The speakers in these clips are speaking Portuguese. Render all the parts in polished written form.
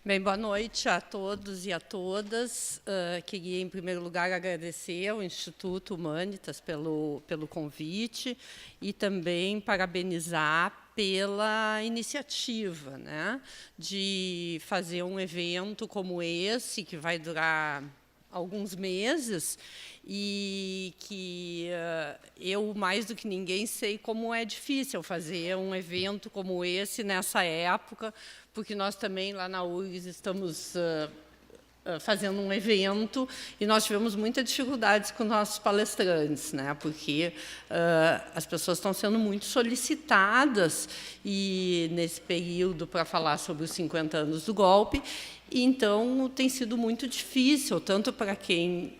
Bem, boa noite a todos e a todas. Queria, em primeiro lugar, agradecer ao Instituto Humanitas pelo convite e também parabenizar pela iniciativa, né, de fazer um evento como esse, que vai durar alguns meses, e que eu, mais do que ninguém, sei como é difícil fazer um evento como esse nessa época, porque nós também, lá na URGS, estamos fazendo um evento e nós tivemos muitas dificuldades com nossos palestrantes, né, porque as pessoas estão sendo muito solicitadas e nesse período para falar sobre os 50 anos do golpe, e então tem sido muito difícil, tanto para quem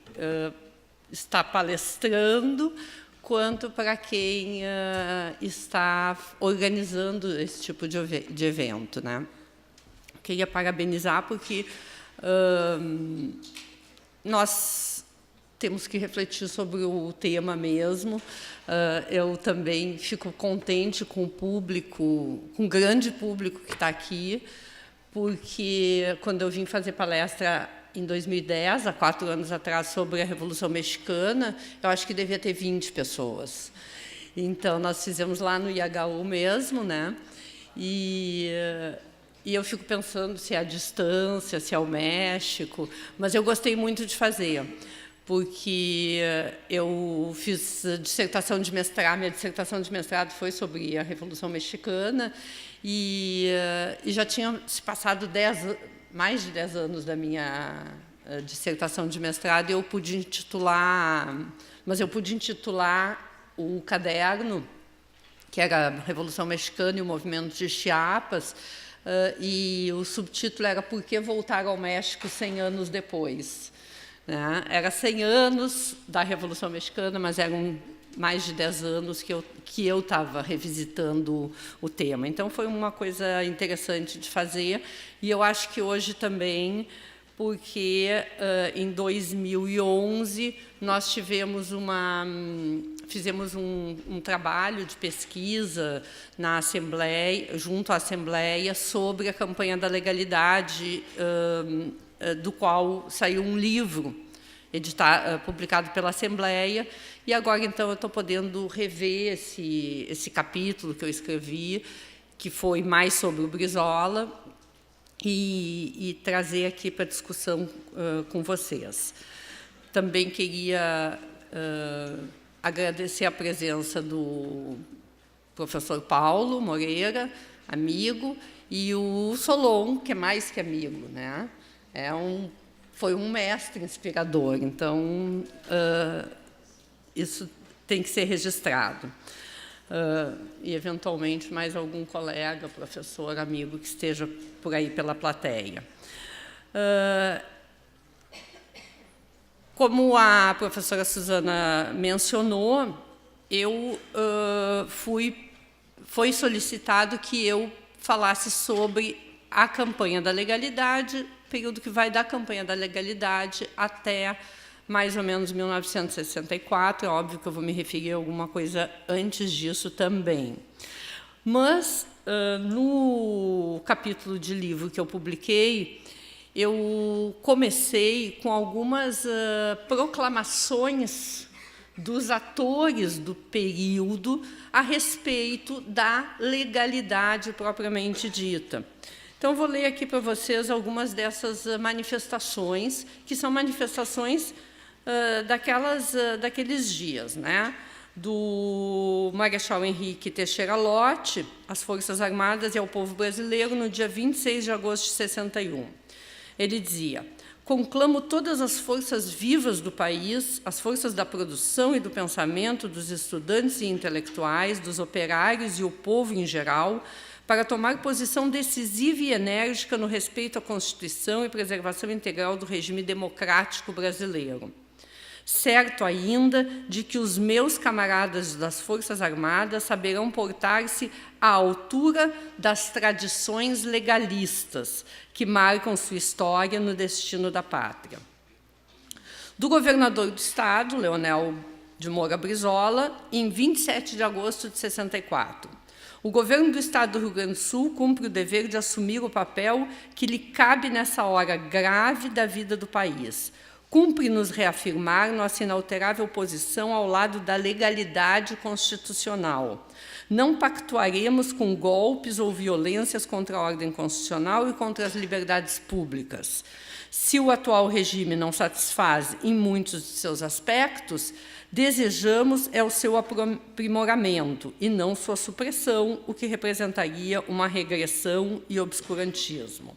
está palestrando, quanto para quem está organizando esse tipo de evento, né. Queria parabenizar porque nós temos que refletir sobre o tema mesmo. Eu também fico contente com o público, com o grande público que está aqui, porque quando eu vim fazer palestra em 2010, há 4 anos atrás, sobre a Revolução Mexicana, eu acho que devia ter 20 pessoas. Então, nós fizemos lá no IHU mesmo, né? E eu fico pensando se é a distância, se é o México, mas eu gostei muito de fazer, porque eu fiz dissertação de mestrado, minha dissertação de mestrado foi sobre a Revolução Mexicana, e já tinha se passado mais de 10 anos da minha dissertação de mestrado, e eu pude intitular, o caderno, que era a Revolução Mexicana e o Movimento de Chiapas, e o subtítulo era Por que voltar ao México 100 anos depois? Né? Era 100 anos da Revolução Mexicana, mas eram mais de 10 anos que eu estava revisitando o tema. Então, foi uma coisa interessante de fazer, e eu acho que hoje também, porque em 2011 nós fizemos um trabalho de pesquisa na Assembleia, junto à Assembleia, sobre a campanha da legalidade, do qual saiu um livro publicado pela Assembleia, e agora, então, eu estou podendo rever esse capítulo que eu escrevi, que foi mais sobre o Brizola, e trazer aqui para discussão com vocês. Também queria agradecer a presença do professor Paulo Moreira, amigo, e o Solon, que é mais que amigo, né? Foi um mestre inspirador, então isso tem que ser registrado. E, eventualmente, mais algum colega, professor, amigo, que esteja por aí pela plateia. Como a professora Suzana mencionou, foi solicitado que eu falasse sobre a campanha da legalidade, período que vai da campanha da legalidade até mais ou menos 1964, é óbvio que eu vou me referir a alguma coisa antes disso também. Mas, no capítulo de livro que eu publiquei, eu comecei com algumas proclamações dos atores do período a respeito da legalidade propriamente dita. Então, vou ler aqui para vocês algumas dessas manifestações, que são manifestações daqueles dias, né? Do Marechal Henrique Teixeira Lott, às Forças Armadas e ao povo brasileiro, no dia 26 de agosto de 61. Ele dizia: conclamo todas as forças vivas do país, as forças da produção e do pensamento, dos estudantes e intelectuais, dos operários e o povo em geral, para tomar posição decisiva e enérgica no respeito à Constituição e preservação integral do regime democrático brasileiro. Certo ainda de que os meus camaradas das Forças Armadas saberão portar-se à altura das tradições legalistas que marcam sua história no destino da pátria. Do governador do Estado, Leonel de Moura Brizola, em 27 de agosto de 64. O governo do Estado do Rio Grande do Sul cumpre o dever de assumir o papel que lhe cabe nessa hora grave da vida do país. Cumpre-nos reafirmar nossa inalterável posição ao lado da legalidade constitucional. Não pactuaremos com golpes ou violências contra a ordem constitucional e contra as liberdades públicas. Se o atual regime não satisfaz em muitos de seus aspectos, desejamos o seu aprimoramento e não sua supressão, o que representaria uma regressão e obscurantismo.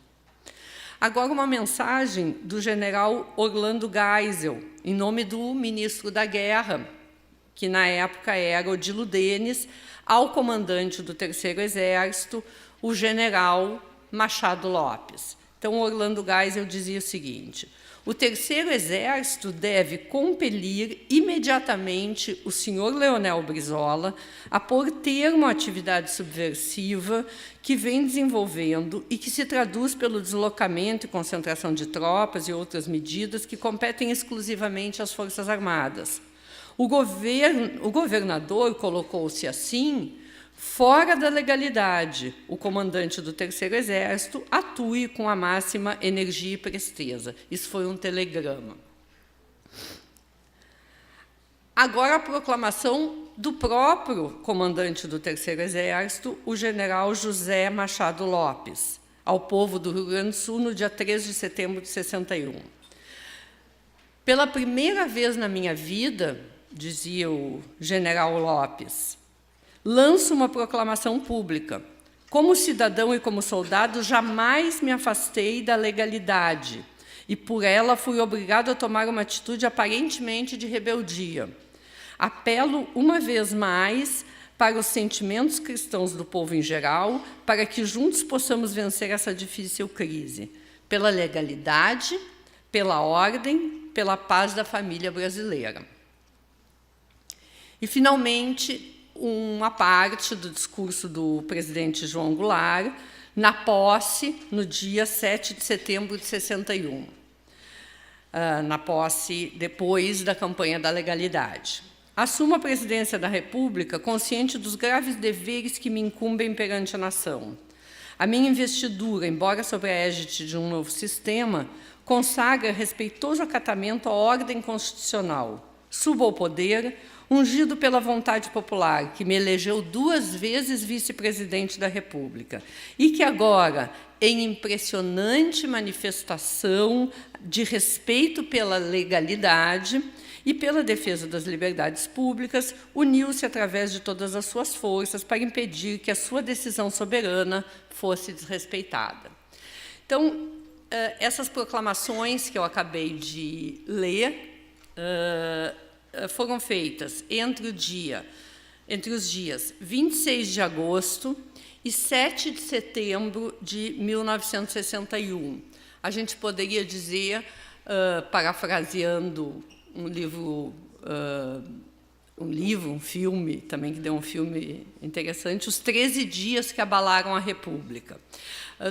Agora, uma mensagem do general Orlando Geisel, em nome do ministro da Guerra, que na época era Odilo Denis, ao comandante do Terceiro Exército, o general Machado Lopes. Então, Orlando Geisel dizia o seguinte: o Terceiro Exército deve compelir imediatamente o senhor Leonel Brizola a pôr termo à atividade subversiva que vem desenvolvendo e que se traduz pelo deslocamento e concentração de tropas e outras medidas que competem exclusivamente às Forças Armadas. O governador colocou-se assim fora da legalidade. O comandante do Terceiro Exército atue com a máxima energia e presteza. Isso foi um telegrama. Agora, a proclamação do próprio comandante do Terceiro Exército, o general José Machado Lopes, ao povo do Rio Grande do Sul, no dia 13 de setembro de 61. Pela primeira vez na minha vida, dizia o general Lopes, lanço uma proclamação pública. Como cidadão e como soldado, jamais me afastei da legalidade e, por ela, fui obrigado a tomar uma atitude aparentemente de rebeldia. Apelo, uma vez mais, para os sentimentos cristãos do povo em geral, para que juntos possamos vencer essa difícil crise, pela legalidade, pela ordem, pela paz da família brasileira. E, finalmente, uma parte do discurso do presidente João Goulart, na posse, no dia 7 de setembro de 61, na posse depois da campanha da legalidade. Assumo a presidência da República consciente dos graves deveres que me incumbem perante a nação. A minha investidura, embora sob a égide de um novo sistema, consagra respeitoso acatamento à ordem constitucional. Subo ao poder, ungido pela vontade popular, que me elegeu 2 vezes vice-presidente da República, e que agora, em impressionante manifestação de respeito pela legalidade e pela defesa das liberdades públicas, uniu-se através de todas as suas forças para impedir que a sua decisão soberana fosse desrespeitada. Então, essas proclamações que eu acabei de ler foram feitas entre os dias 26 de agosto e 7 de setembro de 1961. A gente poderia dizer, parafraseando um filme, também que deu um filme interessante, os 13 dias que abalaram a República.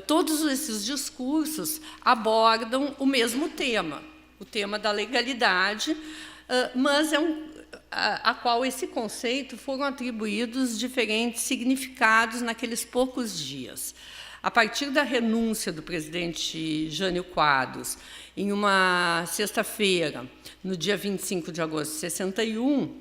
Todos esses discursos abordam o mesmo tema, o tema da legalidade, mas a qual esse conceito foram atribuídos diferentes significados naqueles poucos dias. A partir da renúncia do presidente Jânio Quadros, em uma sexta-feira, no dia 25 de agosto de 61,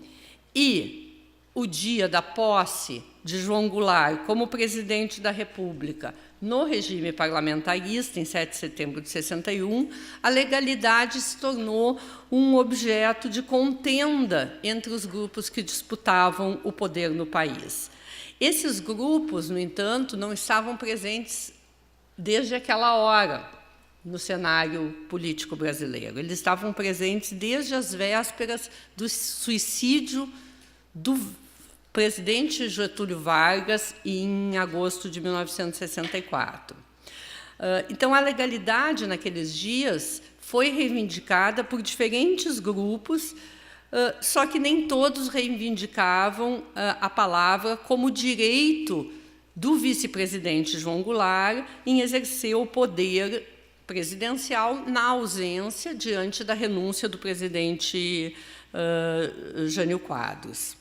e o dia da posse de João Goulart como presidente da República no regime parlamentarista, em 7 de setembro de 61, a legalidade se tornou um objeto de contenda entre os grupos que disputavam o poder no país. Esses grupos, no entanto, não estavam presentes desde aquela hora no cenário político brasileiro. Eles estavam presentes desde as vésperas do suicídio do presidente Getúlio Vargas em agosto de 1964. Então, a legalidade naqueles dias foi reivindicada por diferentes grupos, só que nem todos reivindicavam a palavra como direito do vice-presidente João Goulart em exercer o poder presidencial na ausência diante da renúncia do presidente Jânio Quadros.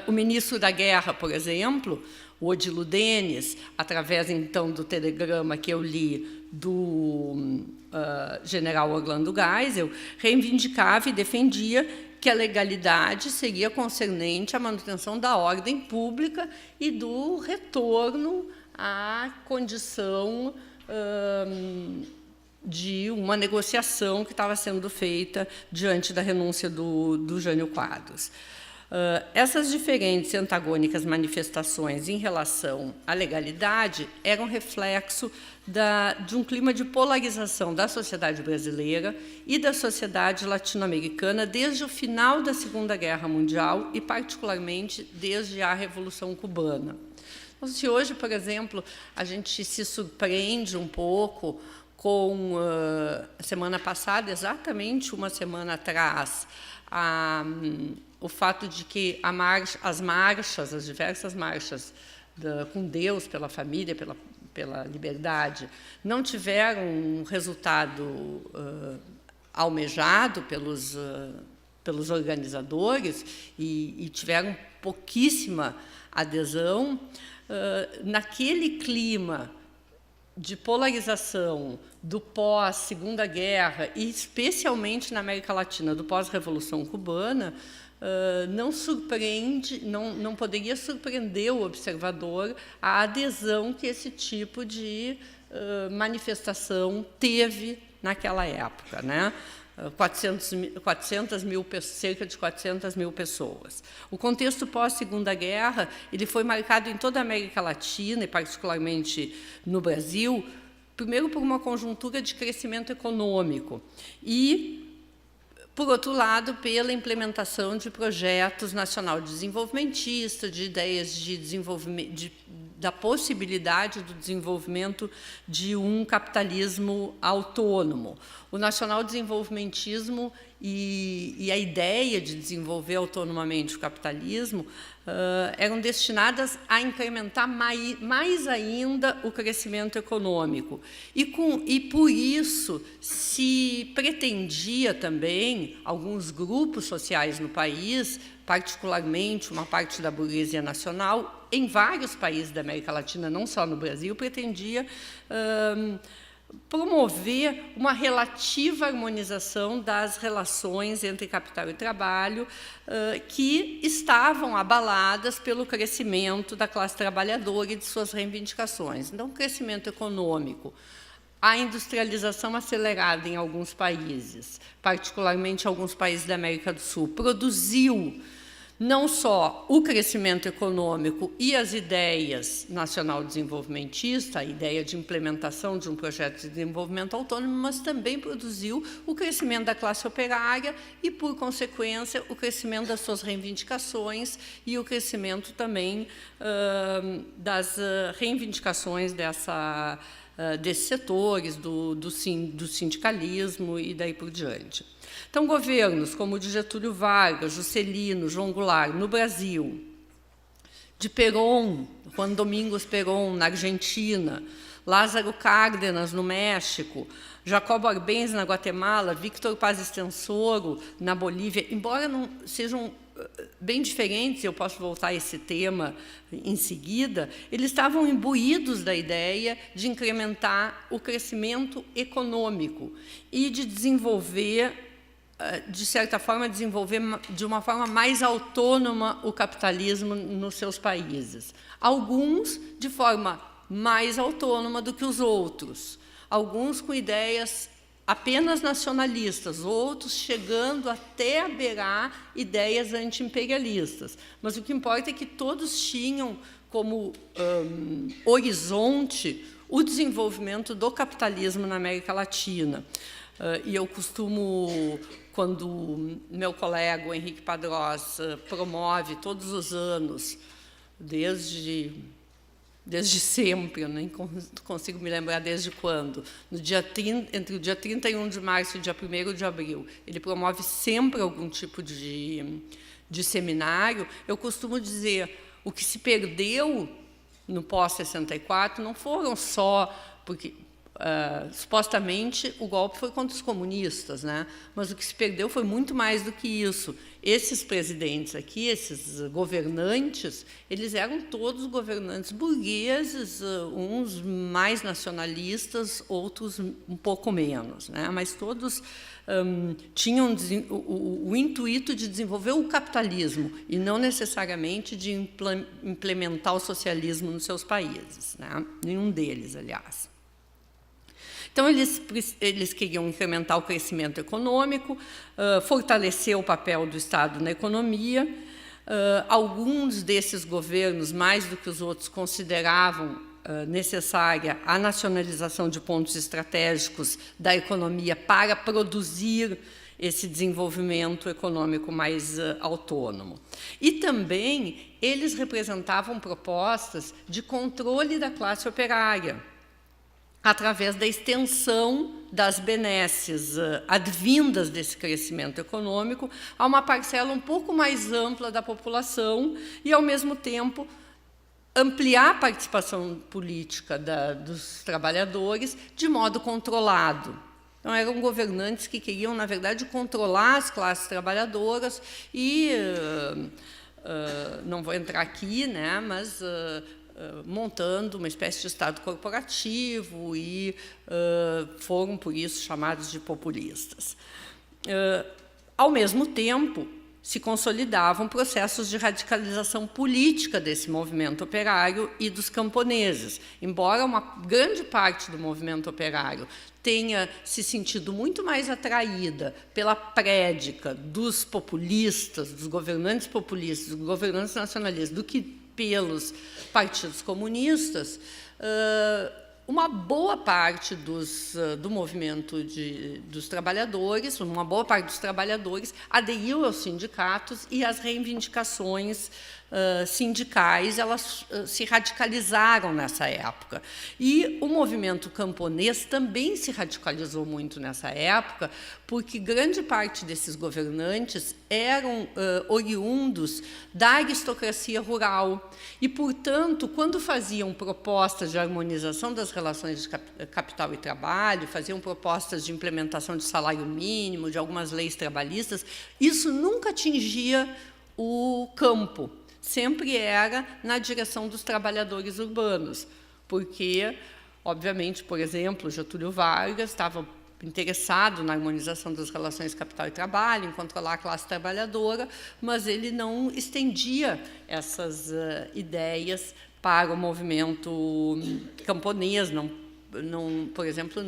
O ministro da Guerra, por exemplo, o Odilo Denis, através, então, do telegrama que eu li do general Orlando Geisel, reivindicava e defendia que a legalidade seria concernente à manutenção da ordem pública e do retorno à condição de uma negociação que estava sendo feita diante da renúncia do Jânio Quadros. Essas diferentes e antagônicas manifestações em relação à legalidade eram reflexo de um clima de polarização da sociedade brasileira e da sociedade latino-americana desde o final da Segunda Guerra Mundial e, particularmente, desde a Revolução Cubana. Então, se hoje, por exemplo, a gente se surpreende um pouco com a semana passada, exatamente uma semana atrás, o fato de que as diversas marchas com Deus, pela família, pela liberdade, não tiveram um resultado almejado pelos organizadores e tiveram pouquíssima adesão, naquele clima de polarização do pós-Segunda Guerra, e especialmente na América Latina, do pós-Revolução Cubana, não poderia surpreender o observador a adesão que esse tipo de manifestação teve naquela época, né? Cerca de 400 mil pessoas. O contexto pós-Segunda Guerra ele foi marcado em toda a América Latina, e particularmente no Brasil, primeiro por uma conjuntura de crescimento econômico e, por outro lado, pela implementação de projetos nacional-desenvolvimentistas, de ideias de desenvolvimento, da possibilidade do desenvolvimento de um capitalismo autônomo. O nacional-desenvolvimentismo e a ideia de desenvolver autonomamente o capitalismo eram destinadas a incrementar mais ainda o crescimento econômico. E, por isso, se pretendia também, alguns grupos sociais no país, particularmente uma parte da burguesia nacional, em vários países da América Latina, não só no Brasil, pretendia promover uma relativa harmonização das relações entre capital e trabalho, que estavam abaladas pelo crescimento da classe trabalhadora e de suas reivindicações. Então, o crescimento econômico, a industrialização acelerada em alguns países, particularmente alguns países da América do Sul, produziu não só o crescimento econômico e as ideias nacional-desenvolvimentistas, a ideia de implementação de um projeto de desenvolvimento autônomo, mas também produziu o crescimento da classe operária e, por consequência, o crescimento das suas reivindicações e o crescimento também das reivindicações desses setores, do sindicalismo e daí por diante. Então, governos como o de Getúlio Vargas, Juscelino, João Goulart, no Brasil, de Perón, Juan Domingos Perón, na Argentina, Lázaro Cárdenas, no México, Jacobo Arbenz, na Guatemala, Víctor Paz Estenssoro, na Bolívia, embora não sejam bem diferentes, eu posso voltar a esse tema em seguida, eles estavam imbuídos da ideia de incrementar o crescimento econômico e de desenvolver, de certa forma, desenvolver de uma forma mais autônoma o capitalismo nos seus países. Alguns de forma mais autônoma do que os outros, alguns com ideias apenas nacionalistas, outros chegando até a beirar ideias anti-imperialistas. Mas o que importa é que todos tinham como horizonte o desenvolvimento do capitalismo na América Latina. E eu costumo, quando meu colega, o Henrique Padrós, promove todos os anos, desde sempre, eu nem consigo me lembrar desde quando, entre o dia 31 de março e o dia 1º de abril, ele promove sempre algum tipo de seminário. Eu costumo dizer, o que se perdeu no pós-64 não foram só porque supostamente o golpe foi contra os comunistas, né? Mas o que se perdeu foi muito mais do que isso. esses presidentes aqui, esses governantes, eles eram todos governantes burgueses, uns mais nacionalistas, outros um pouco menos, né? Mas todos tinham o intuito de desenvolver o capitalismo e não necessariamente de implementar o socialismo nos seus países, né? Nenhum deles, aliás. Então, eles queriam incrementar o crescimento econômico, fortalecer o papel do Estado na economia. Alguns desses governos, mais do que os outros, consideravam necessária a nacionalização de pontos estratégicos da economia para produzir esse desenvolvimento econômico mais autônomo. E também eles representavam propostas de controle da classe operária, através da extensão das benesses advindas desse crescimento econômico a uma parcela um pouco mais ampla da população e, ao mesmo tempo, ampliar a participação política dos trabalhadores de modo controlado. Então, eram governantes que queriam, na verdade, controlar as classes trabalhadoras e, não vou entrar aqui, né, mas montando uma espécie de Estado corporativo e foram, por isso, chamados de populistas. Ao mesmo tempo, se consolidavam processos de radicalização política desse movimento operário e dos camponeses. Embora uma grande parte do movimento operário tenha se sentido muito mais atraída pela prédica dos populistas, dos governantes populistas, dos governantes nacionalistas, do que pelos partidos comunistas, uma boa parte do movimento dos trabalhadores, uma boa parte dos trabalhadores aderiu aos sindicatos e as reivindicações sindicais elas se radicalizaram nessa época. E o movimento camponês também se radicalizou muito nessa época, porque grande parte desses governantes eram oriundos da aristocracia rural e, portanto, quando faziam propostas de harmonização das relações de capital e trabalho, faziam propostas de implementação de salário mínimo, de algumas leis trabalhistas, isso nunca atingia o campo, sempre era na direção dos trabalhadores urbanos, porque, obviamente, por exemplo, Getúlio Vargas estava interessado na harmonização das relações capital e trabalho, em controlar a classe trabalhadora, mas ele não estendia essas ideias para o movimento camponês, por exemplo,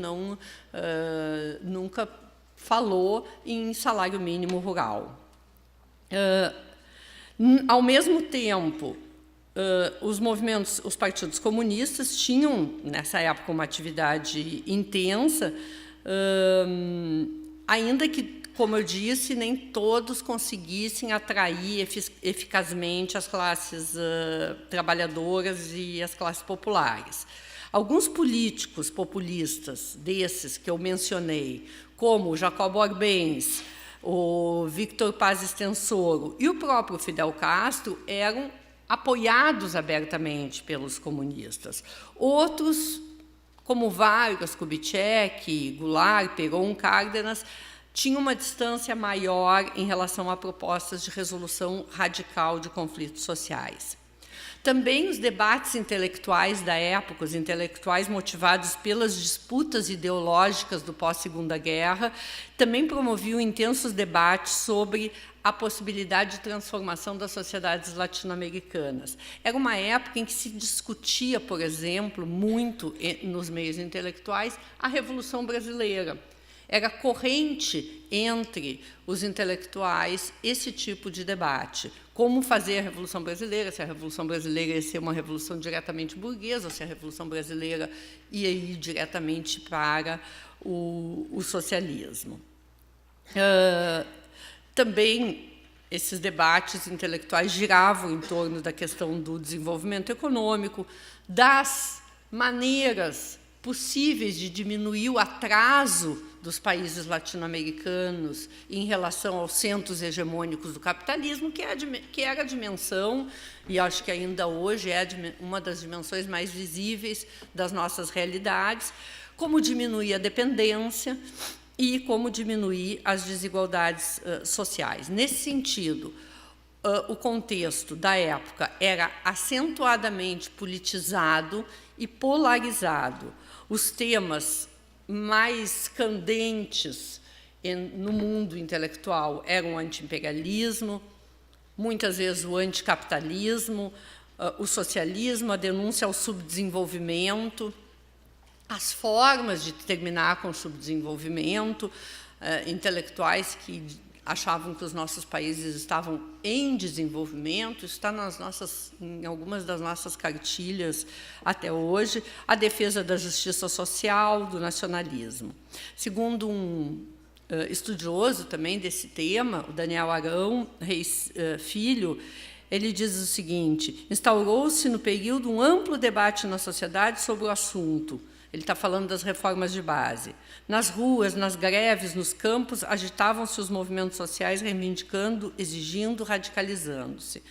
nunca falou em salário mínimo rural. Ao mesmo tempo, os partidos comunistas tinham, nessa época, uma atividade intensa, ainda que, como eu disse, nem todos conseguissem atrair eficazmente as classes trabalhadoras e as classes populares. Alguns políticos populistas desses que eu mencionei, como Jacobo Arbenz, o Victor Paz Estenssoro e o próprio Fidel Castro eram apoiados abertamente pelos comunistas. Outros, como Vargas, Kubitschek, Goulart, Perón, Cárdenas, tinham uma distância maior em relação a propostas de resolução radical de conflitos sociais. Também os debates intelectuais da época, os intelectuais motivados pelas disputas ideológicas do pós-Segunda Guerra, também promoviam intensos debates sobre a possibilidade de transformação das sociedades latino-americanas. Era uma época em que se discutia, por exemplo, muito nos meios intelectuais, a Revolução Brasileira. Era corrente entre os intelectuais esse tipo de debate. Como fazer a Revolução Brasileira, se a Revolução Brasileira ia ser uma revolução diretamente burguesa, ou se a Revolução Brasileira ia ir diretamente para o socialismo. Também esses debates intelectuais giravam em torno da questão do desenvolvimento econômico, das maneiras possíveis de diminuir o atraso dos países latino-americanos em relação aos centros hegemônicos do capitalismo, que era a dimensão, e acho que ainda hoje é uma das dimensões mais visíveis das nossas realidades, como diminuir a dependência, e como diminuir as desigualdades sociais. Nesse sentido, o contexto da época era acentuadamente politizado e polarizado. Os temas mais candentes no mundo intelectual eram o anti-imperialismo, muitas vezes o anticapitalismo, o socialismo, a denúncia ao subdesenvolvimento, as formas de terminar com o subdesenvolvimento, intelectuais que achavam que os nossos países estavam em desenvolvimento, isso está em algumas das nossas cartilhas até hoje, a defesa da justiça social, do nacionalismo. Segundo um estudioso também desse tema, o Daniel Arão Reis Filho, ele diz o seguinte: instaurou-se no período um amplo debate na sociedade sobre o assunto. Ele está falando das reformas de base. Nas ruas, nas greves, nos campos, agitavam-se os movimentos sociais, reivindicando, exigindo, radicalizando-se.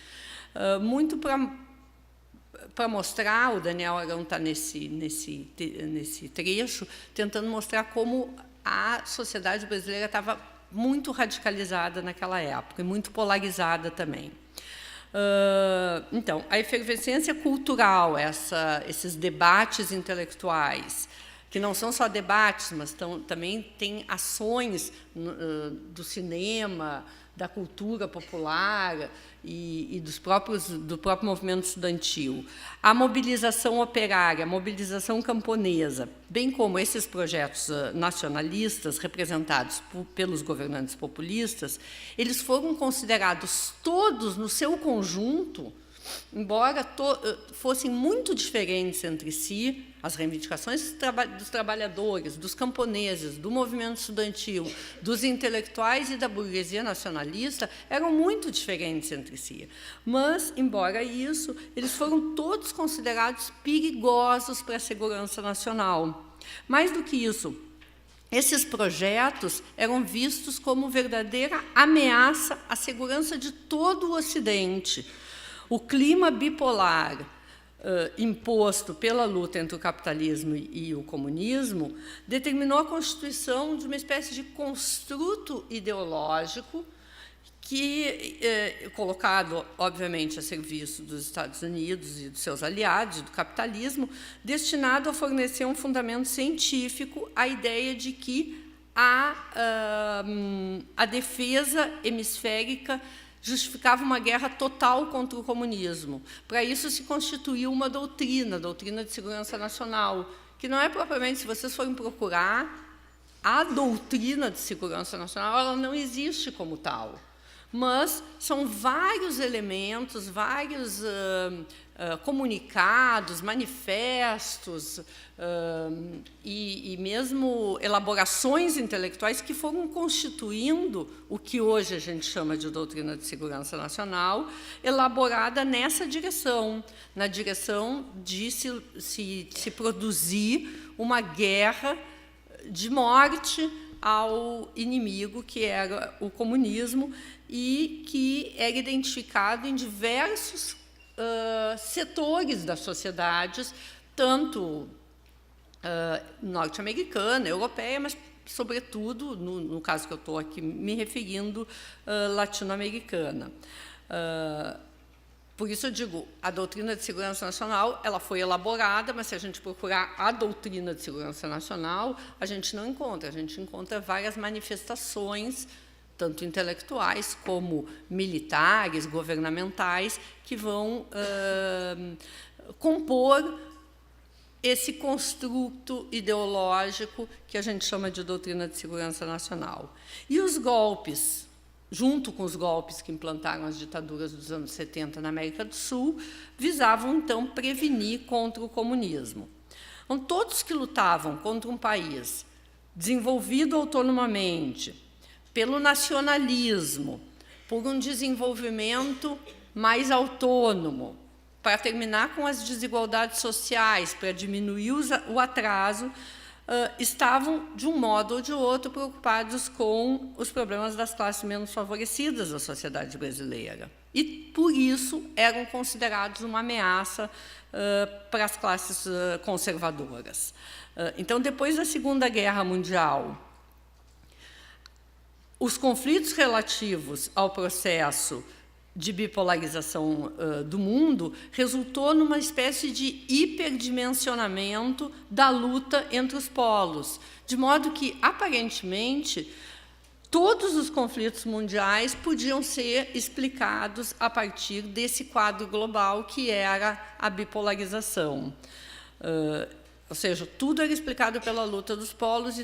Muito para mostrar, o Daniel Arão está nesse trecho, tentando mostrar como a sociedade brasileira estava muito radicalizada naquela época, e muito polarizada também. Então, a efervescência cultural, esses debates intelectuais, que não são só debates, mas também tem ações do cinema, da cultura popular e do próprio movimento estudantil. A mobilização operária, a mobilização camponesa, bem como esses projetos nacionalistas representados pelos governantes populistas, eles foram considerados todos no seu conjunto, embora fossem muito diferentes entre si, as reivindicações dos trabalhadores, dos camponeses, do movimento estudantil, dos intelectuais e da burguesia nacionalista, eram muito diferentes entre si. Mas, embora isso, eles foram todos considerados perigosos para a segurança nacional. Mais do que isso, esses projetos eram vistos como verdadeira ameaça à segurança de todo o Ocidente. O clima bipolar imposto pela luta entre o capitalismo e o comunismo determinou a constituição de uma espécie de construto ideológico que, colocado, obviamente, a serviço dos Estados Unidos e dos seus aliados, do capitalismo, destinado a fornecer um fundamento científico à ideia de que a defesa hemisférica justificava uma guerra total contra o comunismo. Para isso se constituiu uma doutrina, a doutrina de segurança nacional, que não é propriamente, se vocês forem procurar, a doutrina de segurança nacional, ela não existe como tal, mas são vários elementos, vários comunicados, manifestos e mesmo elaborações intelectuais que foram constituindo o que hoje a gente chama de doutrina de segurança nacional, elaborada nessa direção, na direção de se produzir uma guerra de morte ao inimigo, que era o comunismo, e que era identificado em diversos setores das sociedades, tanto norte-americana, europeia, mas, sobretudo, no caso que eu estou aqui me referindo, latino-americana. Por isso eu digo, a doutrina de segurança nacional ela foi elaborada, mas se a gente procurar a doutrina de segurança nacional, a gente não encontra. A gente encontra várias manifestações, tanto intelectuais como militares, governamentais, que vão compor esse construto ideológico que a gente chama de doutrina de segurança nacional. E os golpes, junto com os golpes que implantaram as ditaduras dos anos 70 na América do Sul, visavam, então, prevenir contra o comunismo. Então, todos que lutavam contra um país desenvolvido autonomamente, pelo nacionalismo, por um desenvolvimento mais autônomo, para terminar com as desigualdades sociais, para diminuir o atraso, estavam, de um modo ou de outro, preocupados com os problemas das classes menos favorecidas da sociedade brasileira. E, por isso, eram considerados uma ameaça para as classes conservadoras. Então, depois da Segunda Guerra Mundial, Os conflitos relativos ao processo de bipolarização do mundo resultou numa espécie de hiperdimensionamento da luta entre os polos, de modo que, aparentemente, todos os conflitos mundiais podiam ser explicados a partir desse quadro global que era a bipolarização. Ou seja, tudo era explicado pela luta dos polos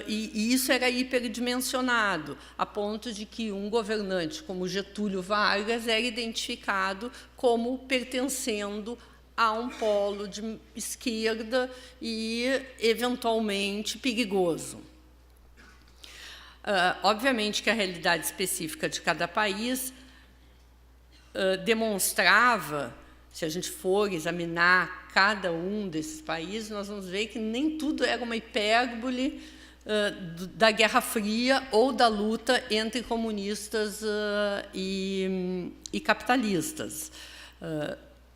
e isso era hiperdimensionado, a ponto de que um governante como Getúlio Vargas era identificado como pertencendo a um polo de esquerda e, eventualmente, perigoso. Obviamente que a realidade específica de cada país demonstrava, se a gente for examinar cada um desses países, nós vamos ver que nem tudo era uma hipérbole da Guerra Fria ou da luta entre comunistas e capitalistas.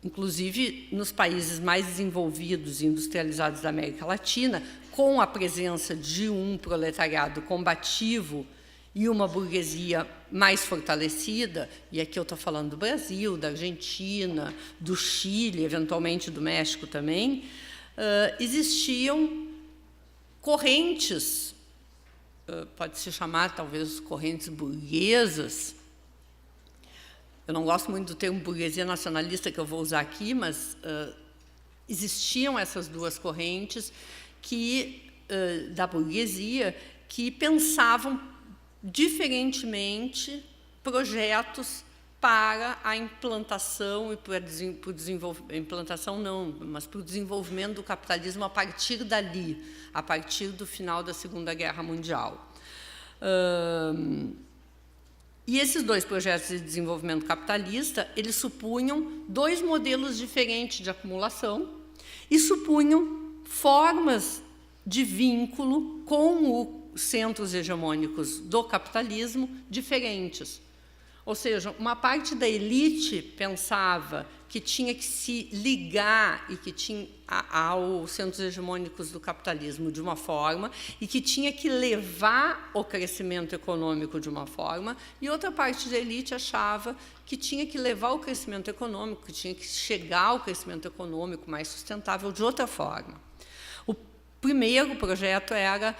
Inclusive, nos países mais desenvolvidos e industrializados da América Latina, com a presença de um proletariado combativo e uma burguesia mais fortalecida, e aqui eu estou falando do Brasil, da Argentina, do Chile, eventualmente do México também, existiam correntes, pode-se chamar talvez correntes burguesas. Eu não gosto muito do termo burguesia nacionalista que eu vou usar aqui, mas existiam essas duas correntes da burguesia que pensavam diferentemente projetos para a implantação e para o desenvolvimento, implantação não, mas para o desenvolvimento do capitalismo a partir dali, a partir do final da Segunda Guerra Mundial. E esses dois projetos de desenvolvimento capitalista, eles supunham dois modelos diferentes de acumulação e supunham formas de vínculo com os centros hegemônicos do capitalismo diferentes. Ou seja, uma parte da elite pensava que tinha que se ligar e que tinha aos centros hegemônicos do capitalismo de uma forma e que tinha que levar o crescimento econômico de uma forma, e outra parte da elite achava que tinha que levar o crescimento econômico, que tinha que chegar ao crescimento econômico mais sustentável de outra forma. O primeiro projeto era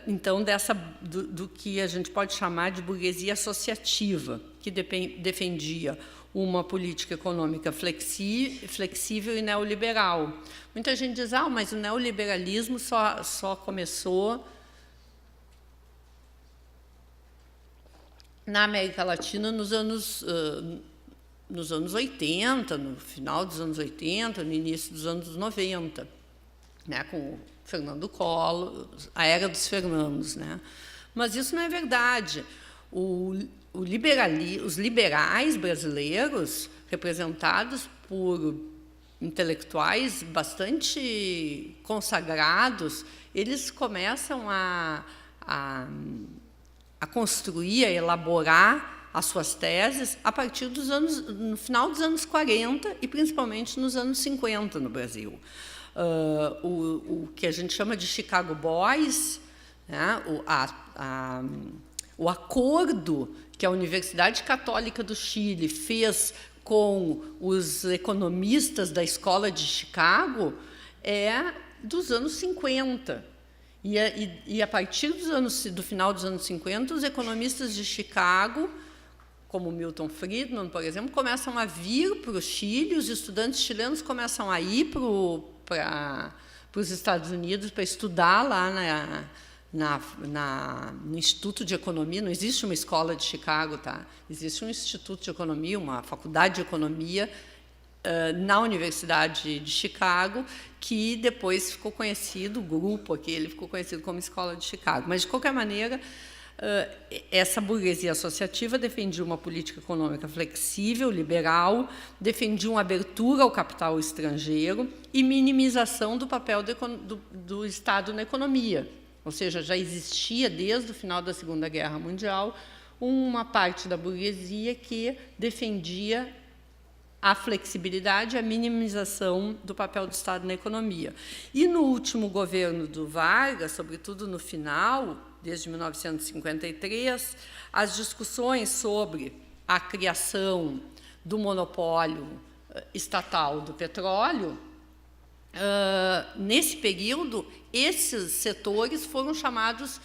então, do que a gente pode chamar de burguesia associativa, que defendia uma política econômica flexível e neoliberal. Muita gente diz, mas o neoliberalismo só começou na América Latina nos anos 80, no final dos anos 80, no início dos anos 90, né, com Fernando Collor, a era dos Fernandos, né? Mas isso não é verdade. Os liberais brasileiros, representados por intelectuais bastante consagrados, eles começam a construir, a elaborar as suas teses a partir no final dos anos 40 e principalmente nos anos 50 no Brasil. O que a gente chama de Chicago Boys, né, o acordo que a Universidade Católica do Chile fez com os economistas da Escola de Chicago é dos anos 50. E a partir do final dos anos 50, os economistas de Chicago, como Milton Friedman, por exemplo, começam a vir para o Chile, os estudantes chilenos começam a ir para os Estados Unidos para estudar lá no Instituto de Economia. Não existe uma escola de Chicago, tá? Existe um Instituto de Economia, uma faculdade de economia na Universidade de Chicago, que depois ficou conhecido, o grupo aquele ficou conhecido como Escola de Chicago. Mas, de qualquer maneira, essa burguesia associativa defendia uma política econômica flexível, liberal, defendia uma abertura ao capital estrangeiro e minimização do papel do Estado na economia. Ou seja, já existia, desde o final da Segunda Guerra Mundial, uma parte da burguesia que defendia a flexibilidade e a minimização do papel do Estado na economia. E no último governo do Vargas, sobretudo no final, desde 1953, as discussões sobre a criação do monopólio estatal do petróleo, nesse período, esses setores foram chamados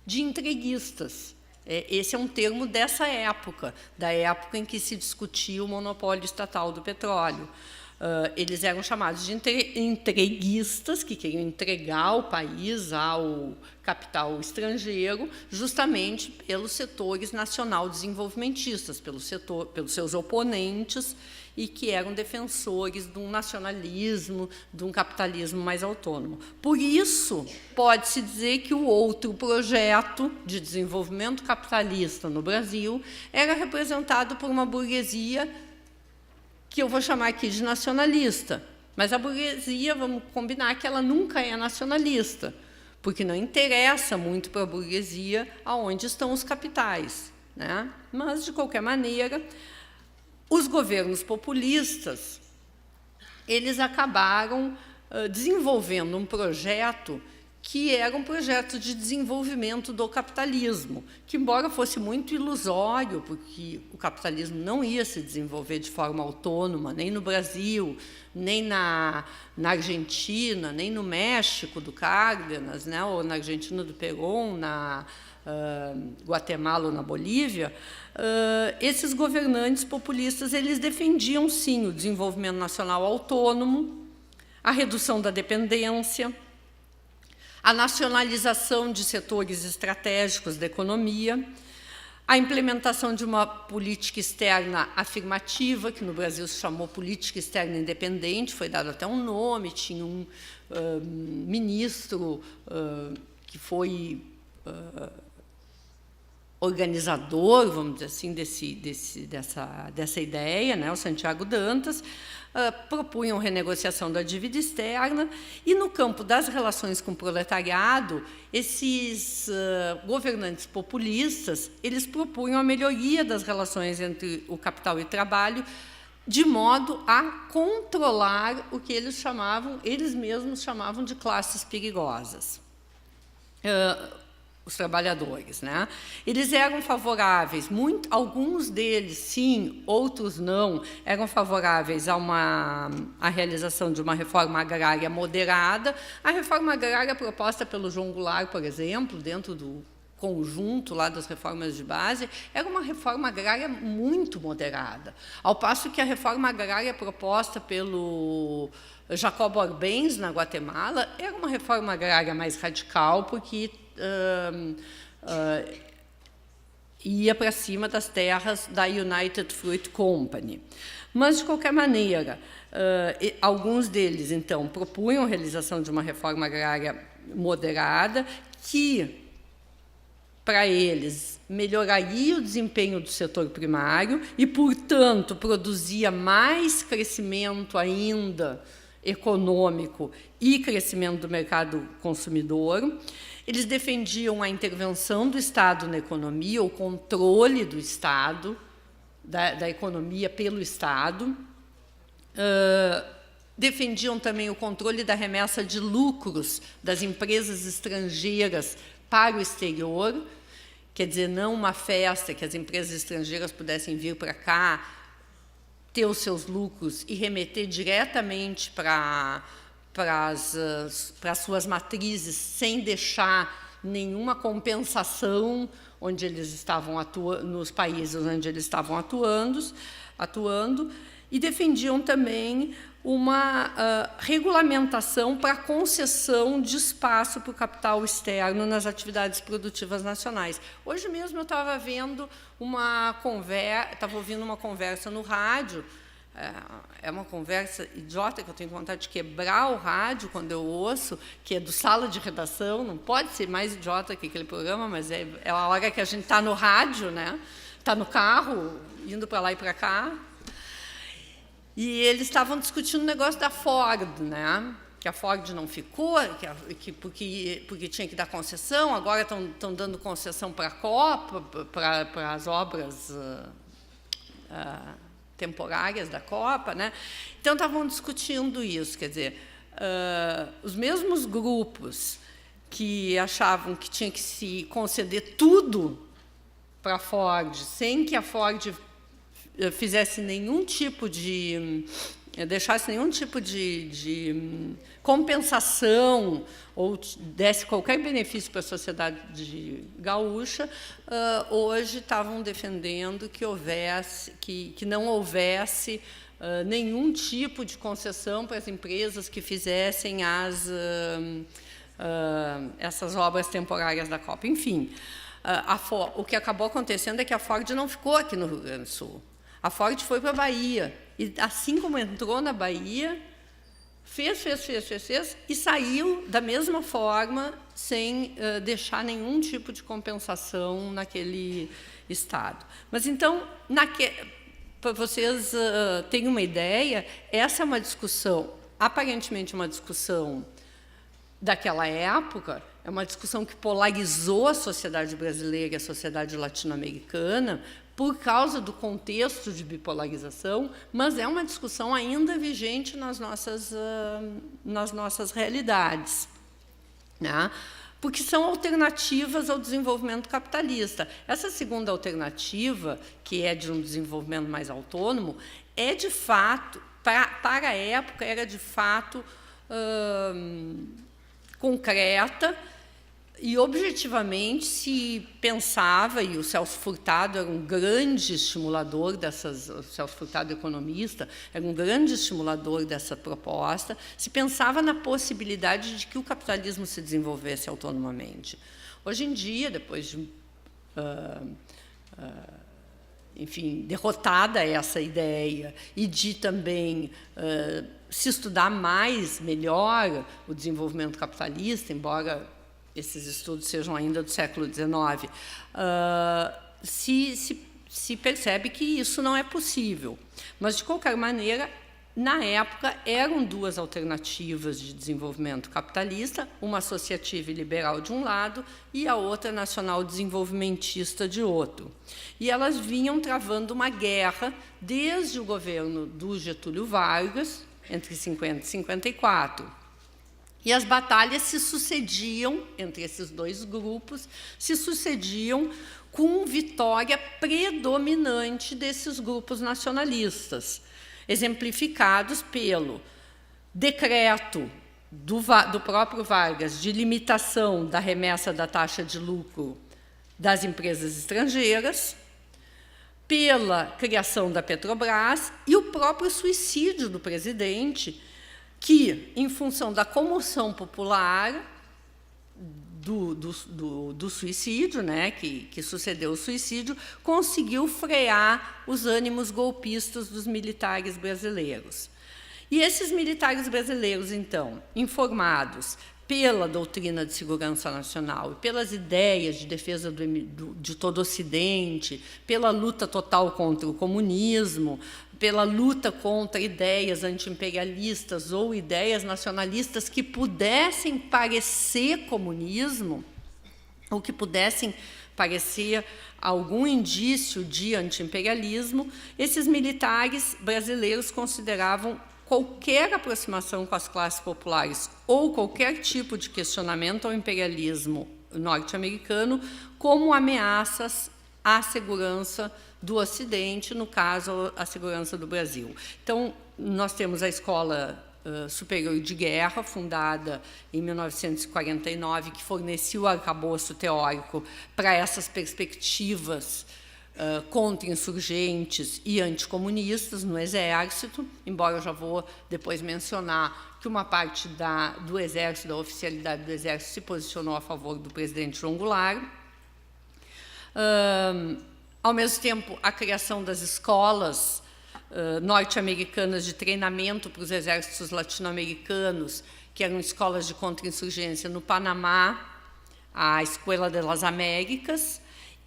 de entreguistas. Esse é um termo dessa época, da época em que se discutia o monopólio estatal do petróleo. Eles eram chamados de entreguistas, que queriam entregar o país ao capital estrangeiro, justamente pelos setores nacional-desenvolvimentistas, pelos seus oponentes, e que eram defensores de um nacionalismo, de um capitalismo mais autônomo. Por isso, pode-se dizer que o outro projeto de desenvolvimento capitalista no Brasil era representado por uma burguesia que eu vou chamar aqui de nacionalista. Mas a burguesia, vamos combinar que ela nunca é nacionalista, porque não interessa muito para a burguesia aonde estão os capitais, né? Mas, de qualquer maneira, os governos populistas, eles acabaram desenvolvendo um projeto que era um projeto de desenvolvimento do capitalismo, que, embora fosse muito ilusório, porque o capitalismo não ia se desenvolver de forma autônoma, nem no Brasil, nem na Argentina, nem no México do Cárdenas, né, ou na Argentina do Perón, na Guatemala ou na Bolívia, esses governantes populistas eles defendiam, sim, o desenvolvimento nacional autônomo, a redução da dependência, a nacionalização de setores estratégicos da economia, a implementação de uma política externa afirmativa, que no Brasil se chamou política externa independente, foi dado até um nome, tinha um ministro que foi organizador, vamos dizer assim, dessa ideia, né, o Santiago Dantas, propunham renegociação da dívida externa, e no campo das relações com o proletariado, esses governantes populistas, eles propunham a melhoria das relações entre o capital e o trabalho, de modo a controlar o que eles mesmos chamavam de classes perigosas. Os trabalhadores, né? Eles eram favoráveis, alguns deles sim, outros não, eram favoráveis à realização de uma reforma agrária moderada. A reforma agrária proposta pelo João Goulart, por exemplo, dentro do conjunto lá das reformas de base, era uma reforma agrária muito moderada, ao passo que a reforma agrária proposta pelo Jacob Arbenz, na Guatemala, era uma reforma agrária mais radical, porque ia para cima das terras da United Fruit Company. Mas, de qualquer maneira, alguns deles, então, propunham a realização de uma reforma agrária moderada que, para eles, melhoraria o desempenho do setor primário e, portanto, produzia mais crescimento ainda econômico e crescimento do mercado consumidor. Eles defendiam a intervenção do Estado na economia, o controle do Estado, da economia pelo Estado. Defendiam também o controle da remessa de lucros das empresas estrangeiras para o exterior, quer dizer, não uma festa que as empresas estrangeiras pudessem vir para cá, ter os seus lucros e remeter diretamente para as suas matrizes, sem deixar nenhuma compensação onde eles estavam nos países onde eles estavam atuando, e defendiam também uma regulamentação para a concessão de espaço para o capital externo nas atividades produtivas nacionais. Hoje mesmo eu estava ouvindo uma conversa no rádio. É uma conversa idiota, que eu tenho vontade de quebrar o rádio quando eu ouço, que é do Sala de Redação. Não pode ser mais idiota que aquele programa, mas é a hora que a gente está no rádio, né? Está no carro, indo para lá e para cá. E eles estavam discutindo o negócio da Ford, né? Que a Ford não ficou, porque tinha que dar concessão, agora estão dando concessão para a Copa, para as obras temporárias da Copa, né? Então estavam discutindo isso, quer dizer, os mesmos grupos que achavam que tinha que se conceder tudo para a Ford, sem que a Ford fizesse nenhum tipo de deixasse nenhum tipo de compensação ou desse qualquer benefício para a sociedade gaúcha, hoje estavam defendendo que não houvesse nenhum tipo de concessão para as empresas que fizessem essas obras temporárias da Copa. Enfim, o que acabou acontecendo é que a Ford não ficou aqui no Rio Grande do Sul. A Ford foi para a Bahia, e assim como entrou na Bahia, fez e saiu da mesma forma, sem deixar nenhum tipo de compensação naquele estado. Mas, então, para vocês terem uma ideia, essa é uma discussão, aparentemente uma discussão daquela época, é uma discussão que polarizou a sociedade brasileira e a sociedade latino-americana, por causa do contexto de bipolarização, mas é uma discussão ainda vigente nas nossas realidades, né? Porque são alternativas ao desenvolvimento capitalista. Essa segunda alternativa, que é de um desenvolvimento mais autônomo, é, de fato, para a época, era, de fato, concreta, e, objetivamente, se pensava, e o Celso Furtado era um grande estimulador o Celso Furtado, economista, era um grande estimulador dessa proposta, se pensava na possibilidade de que o capitalismo se desenvolvesse autonomamente. Hoje em dia, depois de, enfim, derrotada essa ideia, e de também se estudar melhor o desenvolvimento capitalista, embora esses estudos sejam ainda do século XIX, se percebe que isso não é possível. Mas, de qualquer maneira, na época, eram duas alternativas de desenvolvimento capitalista, uma associativa e liberal de um lado e a outra nacional desenvolvimentista de outro. E elas vinham travando uma guerra desde o governo do Getúlio Vargas, entre 50 e 54. E as batalhas se sucediam, entre esses dois grupos, se sucediam com vitória predominante desses grupos nacionalistas, exemplificados pelo decreto do próprio Vargas de limitação da remessa da taxa de lucro das empresas estrangeiras, pela criação da Petrobras e o próprio suicídio do presidente, que, em função da comoção popular do suicídio, né, que sucedeu o suicídio, conseguiu frear os ânimos golpistas dos militares brasileiros. E esses militares brasileiros, então, informados pela doutrina de segurança nacional e pelas ideias de defesa de todo o Ocidente, pela luta total contra o comunismo, pela luta contra ideias anti-imperialistas ou ideias nacionalistas que pudessem parecer comunismo, ou que pudessem parecer algum indício de anti-imperialismo, esses militares brasileiros consideravam qualquer aproximação com as classes populares ou qualquer tipo de questionamento ao imperialismo norte-americano como ameaças à segurança do Ocidente, no caso, a segurança do Brasil. Então, nós temos a Escola Superior de Guerra, fundada em 1949, que forneceu o arcabouço teórico para essas perspectivas contra-insurgentes e anticomunistas no Exército, embora eu já vou depois mencionar que uma parte do Exército, da oficialidade do Exército, se posicionou a favor do presidente João Goulart. Ao mesmo tempo, a criação das escolas norte-americanas de treinamento para os exércitos latino-americanos, que eram escolas de contra-insurgência no Panamá, a Escola de las Américas,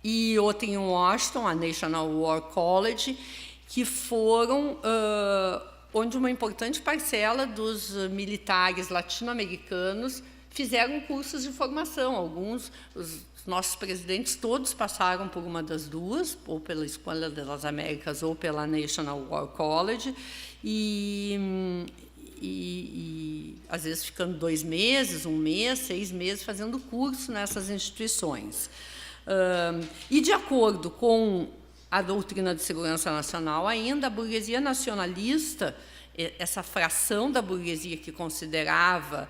e outra em Washington, a National War College, que foram onde uma importante parcela dos militares latino-americanos fizeram cursos de formação. Alguns, os nossos presidentes todos passaram por uma das duas, ou pela Escola das Américas ou pela National War College, e às vezes ficando 2 meses, 1 mês, 6 meses, fazendo curso nessas instituições. E, de acordo com a doutrina de segurança nacional, ainda a burguesia nacionalista, essa fração da burguesia que considerava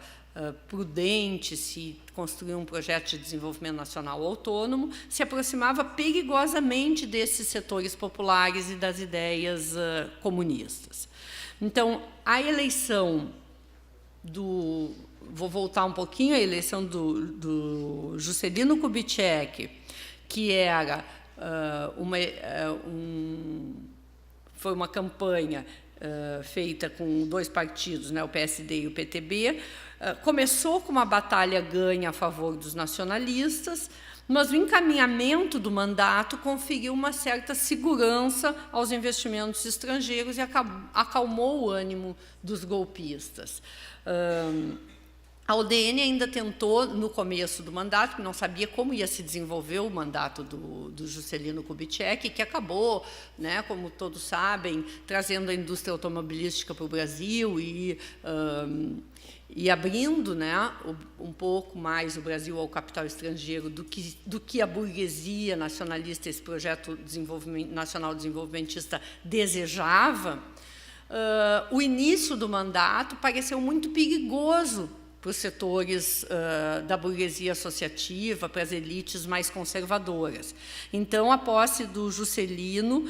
prudente se construir um projeto de desenvolvimento nacional autônomo, se aproximava perigosamente desses setores populares e das ideias comunistas. Então, a eleição vou voltar um pouquinho, a eleição do Juscelino Kubitschek, que era foi uma campanha feita com 2 partidos, né, o PSD e o PTB, começou com uma batalha ganha a favor dos nacionalistas, mas o encaminhamento do mandato conferiu uma certa segurança aos investimentos estrangeiros e acalmou o ânimo dos golpistas. A UDN ainda tentou, no começo do mandato, que não sabia como ia se desenvolver o mandato do Juscelino Kubitschek, que acabou, né, como todos sabem, trazendo a indústria automobilística para o Brasil e abrindo, né, um pouco mais o Brasil ao capital estrangeiro do que a burguesia nacionalista, esse projeto nacional desenvolvimentista desejava. O início do mandato pareceu muito perigoso para os setores da burguesia associativa, para as elites mais conservadoras. Então, a posse do Juscelino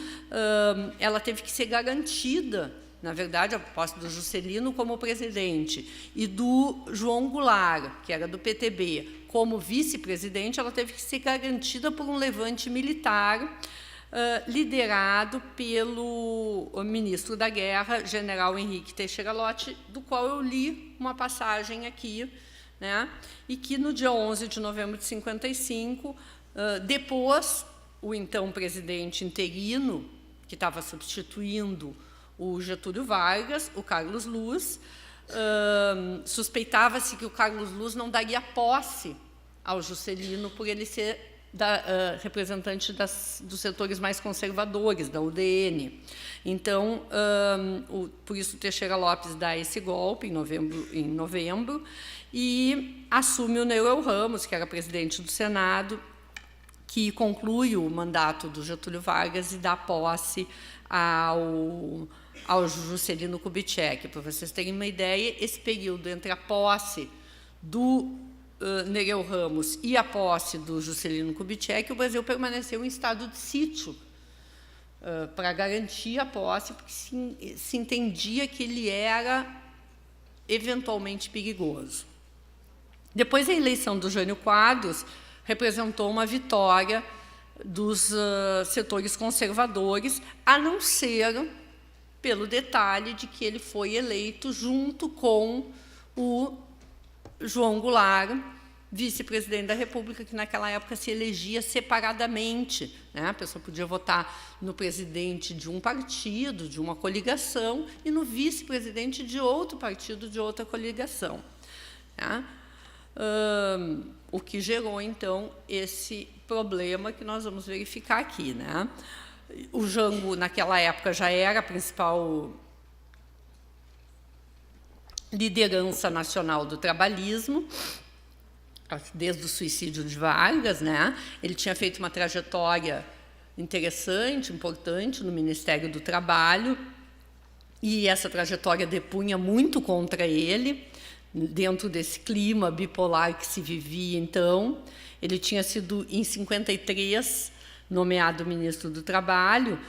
ela teve que ser garantida. Na verdade, a posse do Juscelino como presidente e do João Goulart, que era do PTB, como vice-presidente, ela teve que ser garantida por um levante militar liderado pelo ministro da Guerra, general Henrique Teixeira Lott, do qual eu li uma passagem aqui, né, e que, no dia 11 de novembro de 1955, depois, o então presidente interino, que estava substituindo o Getúlio Vargas, o Carlos Luz, suspeitava-se que o Carlos Luz não daria posse ao Juscelino por ele ser representante dos setores mais conservadores, da UDN. Então, por isso, Teixeira Lopes dá esse golpe em novembro e assume o Nereu Ramos, que era presidente do Senado, que conclui o mandato do Getúlio Vargas e dá posse ao Juscelino Kubitschek. Para vocês terem uma ideia, esse período entre a posse do Nereu Ramos e a posse do Juscelino Kubitschek, o Brasil permaneceu em estado de sítio para garantir a posse, porque se entendia que ele era eventualmente perigoso. Depois, a eleição do Jânio Quadros representou uma vitória dos setores conservadores, a não ser pelo detalhe de que ele foi eleito junto com o João Goulart, vice-presidente da República, que naquela época se elegia separadamente, né? A pessoa podia votar no presidente de um partido, de uma coligação, e no vice-presidente de outro partido, de outra coligação, né? O que gerou, então, esse problema que nós vamos verificar aqui, né? O Jango, naquela época, já era a principal liderança nacional do trabalhismo, desde o suicídio de Vargas, né? Ele tinha feito uma trajetória interessante, importante no Ministério do Trabalho, e essa trajetória depunha muito contra ele, dentro desse clima bipolar que se vivia então. Ele tinha sido, em 1953, nomeado ministro do Trabalho,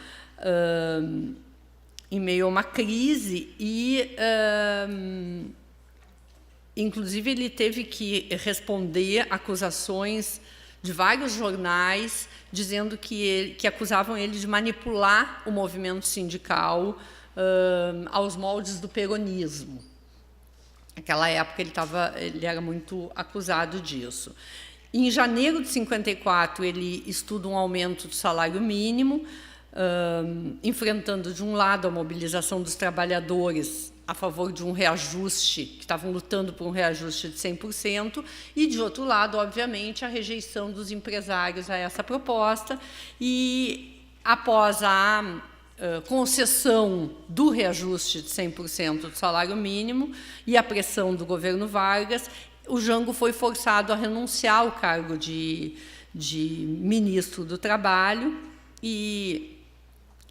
em meio a uma crise, e, inclusive, ele teve que responder acusações de vários jornais, dizendo que acusavam ele de manipular o movimento sindical aos moldes do peronismo. Naquela época, ele era muito acusado disso. Em janeiro de 1954, ele estuda um aumento do salário mínimo, enfrentando, de um lado, a mobilização dos trabalhadores a favor de um reajuste, que estavam lutando por um reajuste de 100%, e, de outro lado, obviamente, a rejeição dos empresários a essa proposta, e após a concessão do reajuste de 100% do salário mínimo e a pressão do governo Vargas, o Jango foi forçado a renunciar ao cargo de ministro do Trabalho, e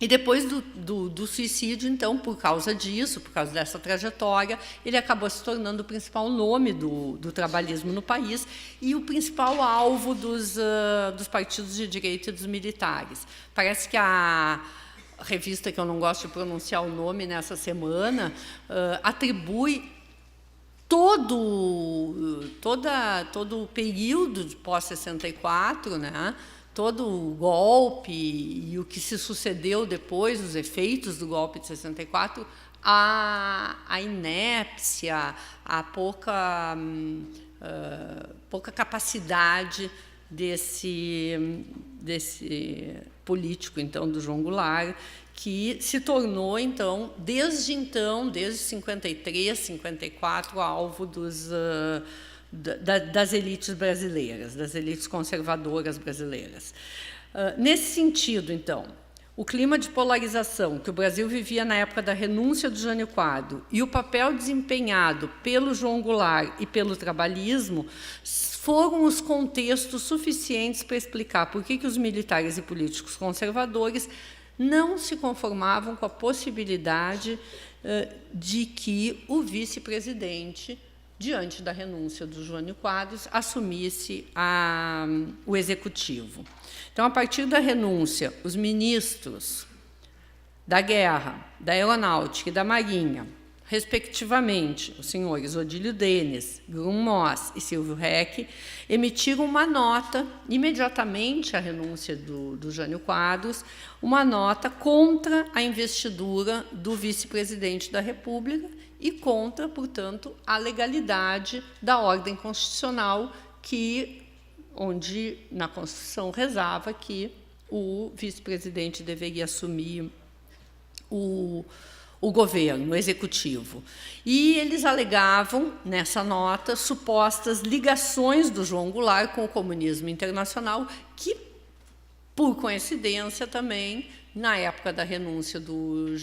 depois do suicídio, então, por causa disso, por causa dessa trajetória, ele acabou se tornando o principal nome do trabalhismo no país e o principal alvo dos partidos de direita e dos militares. Parece que a revista, que eu não gosto de pronunciar o nome nessa semana, atribui todo o período de pós-64, né, todo o golpe e o que se sucedeu depois, os efeitos do golpe de 64, a inépcia, a pouca capacidade desse político, então, do João Goulart, que se tornou, então, desde 53, 54, alvo das elites brasileiras, das elites conservadoras brasileiras. Nesse sentido, então, o clima de polarização que o Brasil vivia na época da renúncia do Jânio Quadros e o papel desempenhado pelo João Goulart e pelo trabalhismo foram os contextos suficientes para explicar por que os militares e políticos conservadores não se conformavam com a possibilidade de que o vice-presidente, diante da renúncia do Jânio Quadros, assumisse o executivo. Então, a partir da renúncia, os ministros da Guerra, da Aeronáutica e da Marinha, respectivamente, os senhores Odílio Denis, Grum Moss e Silvio Reck, emitiram uma nota, imediatamente à renúncia do Jânio Quadros, uma nota contra a investidura do vice-presidente da República e contra, portanto, a legalidade da ordem constitucional, onde na Constituição rezava que o vice-presidente deveria assumir o governo, o executivo. E eles alegavam, nessa nota, supostas ligações do João Goulart com o comunismo internacional, que, por coincidência também, na época da renúncia do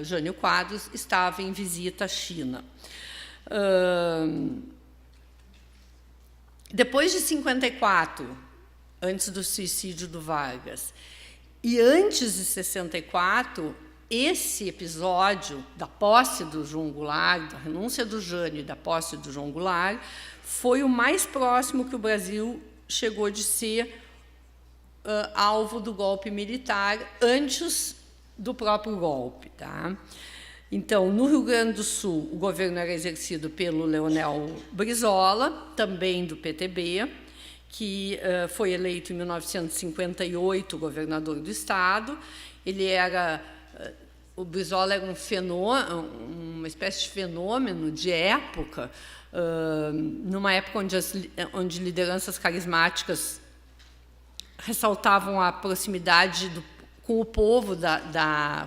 Jânio Quadros, estava em visita à China. Depois de 54, antes do suicídio do Vargas, e antes de 64, esse episódio da posse do João Goulart, da renúncia do Jânio e da posse do João Goulart, foi o mais próximo que o Brasil chegou de ser alvo do golpe militar antes do próprio golpe. Tá? Então, no Rio Grande do Sul, o governo era exercido pelo Leonel Brizola, também do PTB, que foi eleito em 1958 governador do estado. O Brizola era uma espécie de fenômeno de época, numa época onde lideranças carismáticas ressaltavam a proximidade com o povo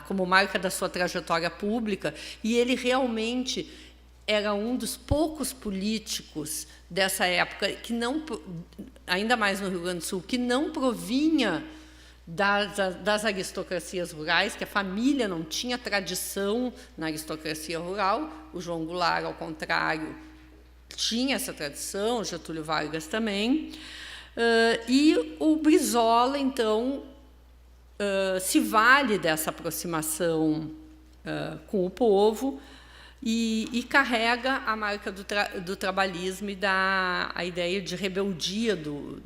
como marca da sua trajetória pública, e ele realmente era um dos poucos políticos dessa época, ainda mais no Rio Grande do Sul, que não provinha das aristocracias rurais, que a família não tinha tradição na aristocracia rural. O João Goulart, ao contrário, tinha essa tradição, o Getúlio Vargas também. E o Brizola, então, se vale dessa aproximação com o povo e carrega a marca do trabalhismo e a ideia de rebeldia do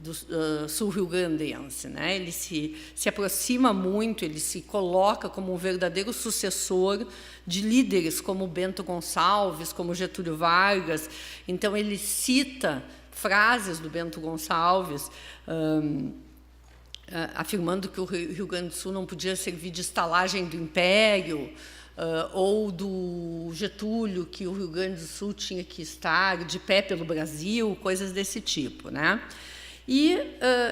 sul-rio-grandense. Né? Ele se aproxima muito, ele se coloca como um verdadeiro sucessor de líderes como Bento Gonçalves, como Getúlio Vargas. Então, ele cita frases do Bento Gonçalves, afirmando que o Rio Grande do Sul não podia servir de estalagem do Império, ou do Getúlio, que o Rio Grande do Sul tinha que estar de pé pelo Brasil, coisas desse tipo. Né? E,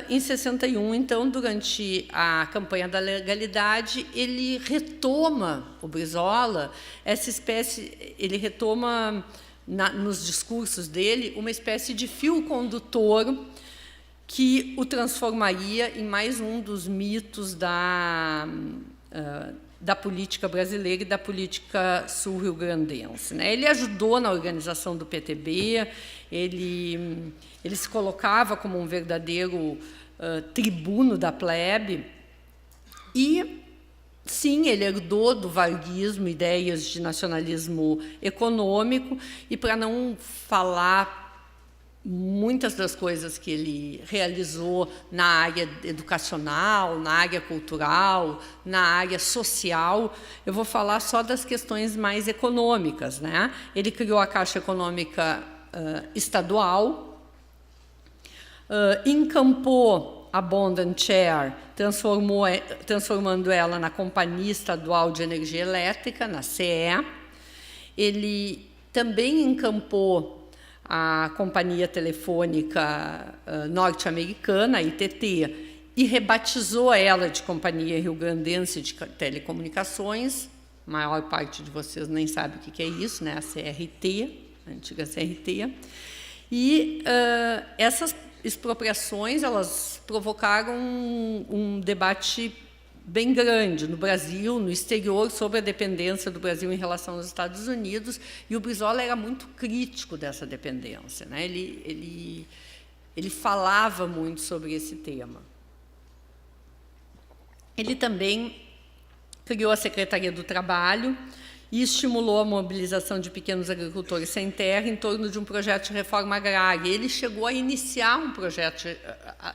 em 61, então, durante a campanha da legalidade, ele retoma, o Brizola, essa espécie, ele retoma, nos discursos dele, uma espécie de fio condutor que o transformaria em mais um dos mitos da política brasileira e da política sul-rio-grandense, né? Ele ajudou na organização do PTB, ele se colocava como um verdadeiro tribuno da plebe e, sim, ele herdou do varguismo ideias de nacionalismo econômico e, para não falar muitas das coisas que ele realizou na área educacional, na área cultural, na área social, eu vou falar só das questões mais econômicas, né? Ele criou a Caixa Econômica Estadual, encampou a Bond and Share, transformando ela na Companhia Estadual de Energia Elétrica, na CE. Ele também encampou a Companhia Telefônica Norte-Americana, a ITT, e rebatizou ela de Companhia Rio-Grandense de Telecomunicações. A maior parte de vocês nem sabe o que é isso, né? A CRT, a antiga CRT. E essas expropriações, elas provocaram um debate bem grande no Brasil, no exterior, sobre a dependência do Brasil em relação aos Estados Unidos, e o Brizola era muito crítico dessa dependência, né? Ele falava muito sobre esse tema. Ele também criou a Secretaria do Trabalho e estimulou a mobilização de pequenos agricultores sem terra em torno de um projeto de reforma agrária. Ele chegou a iniciar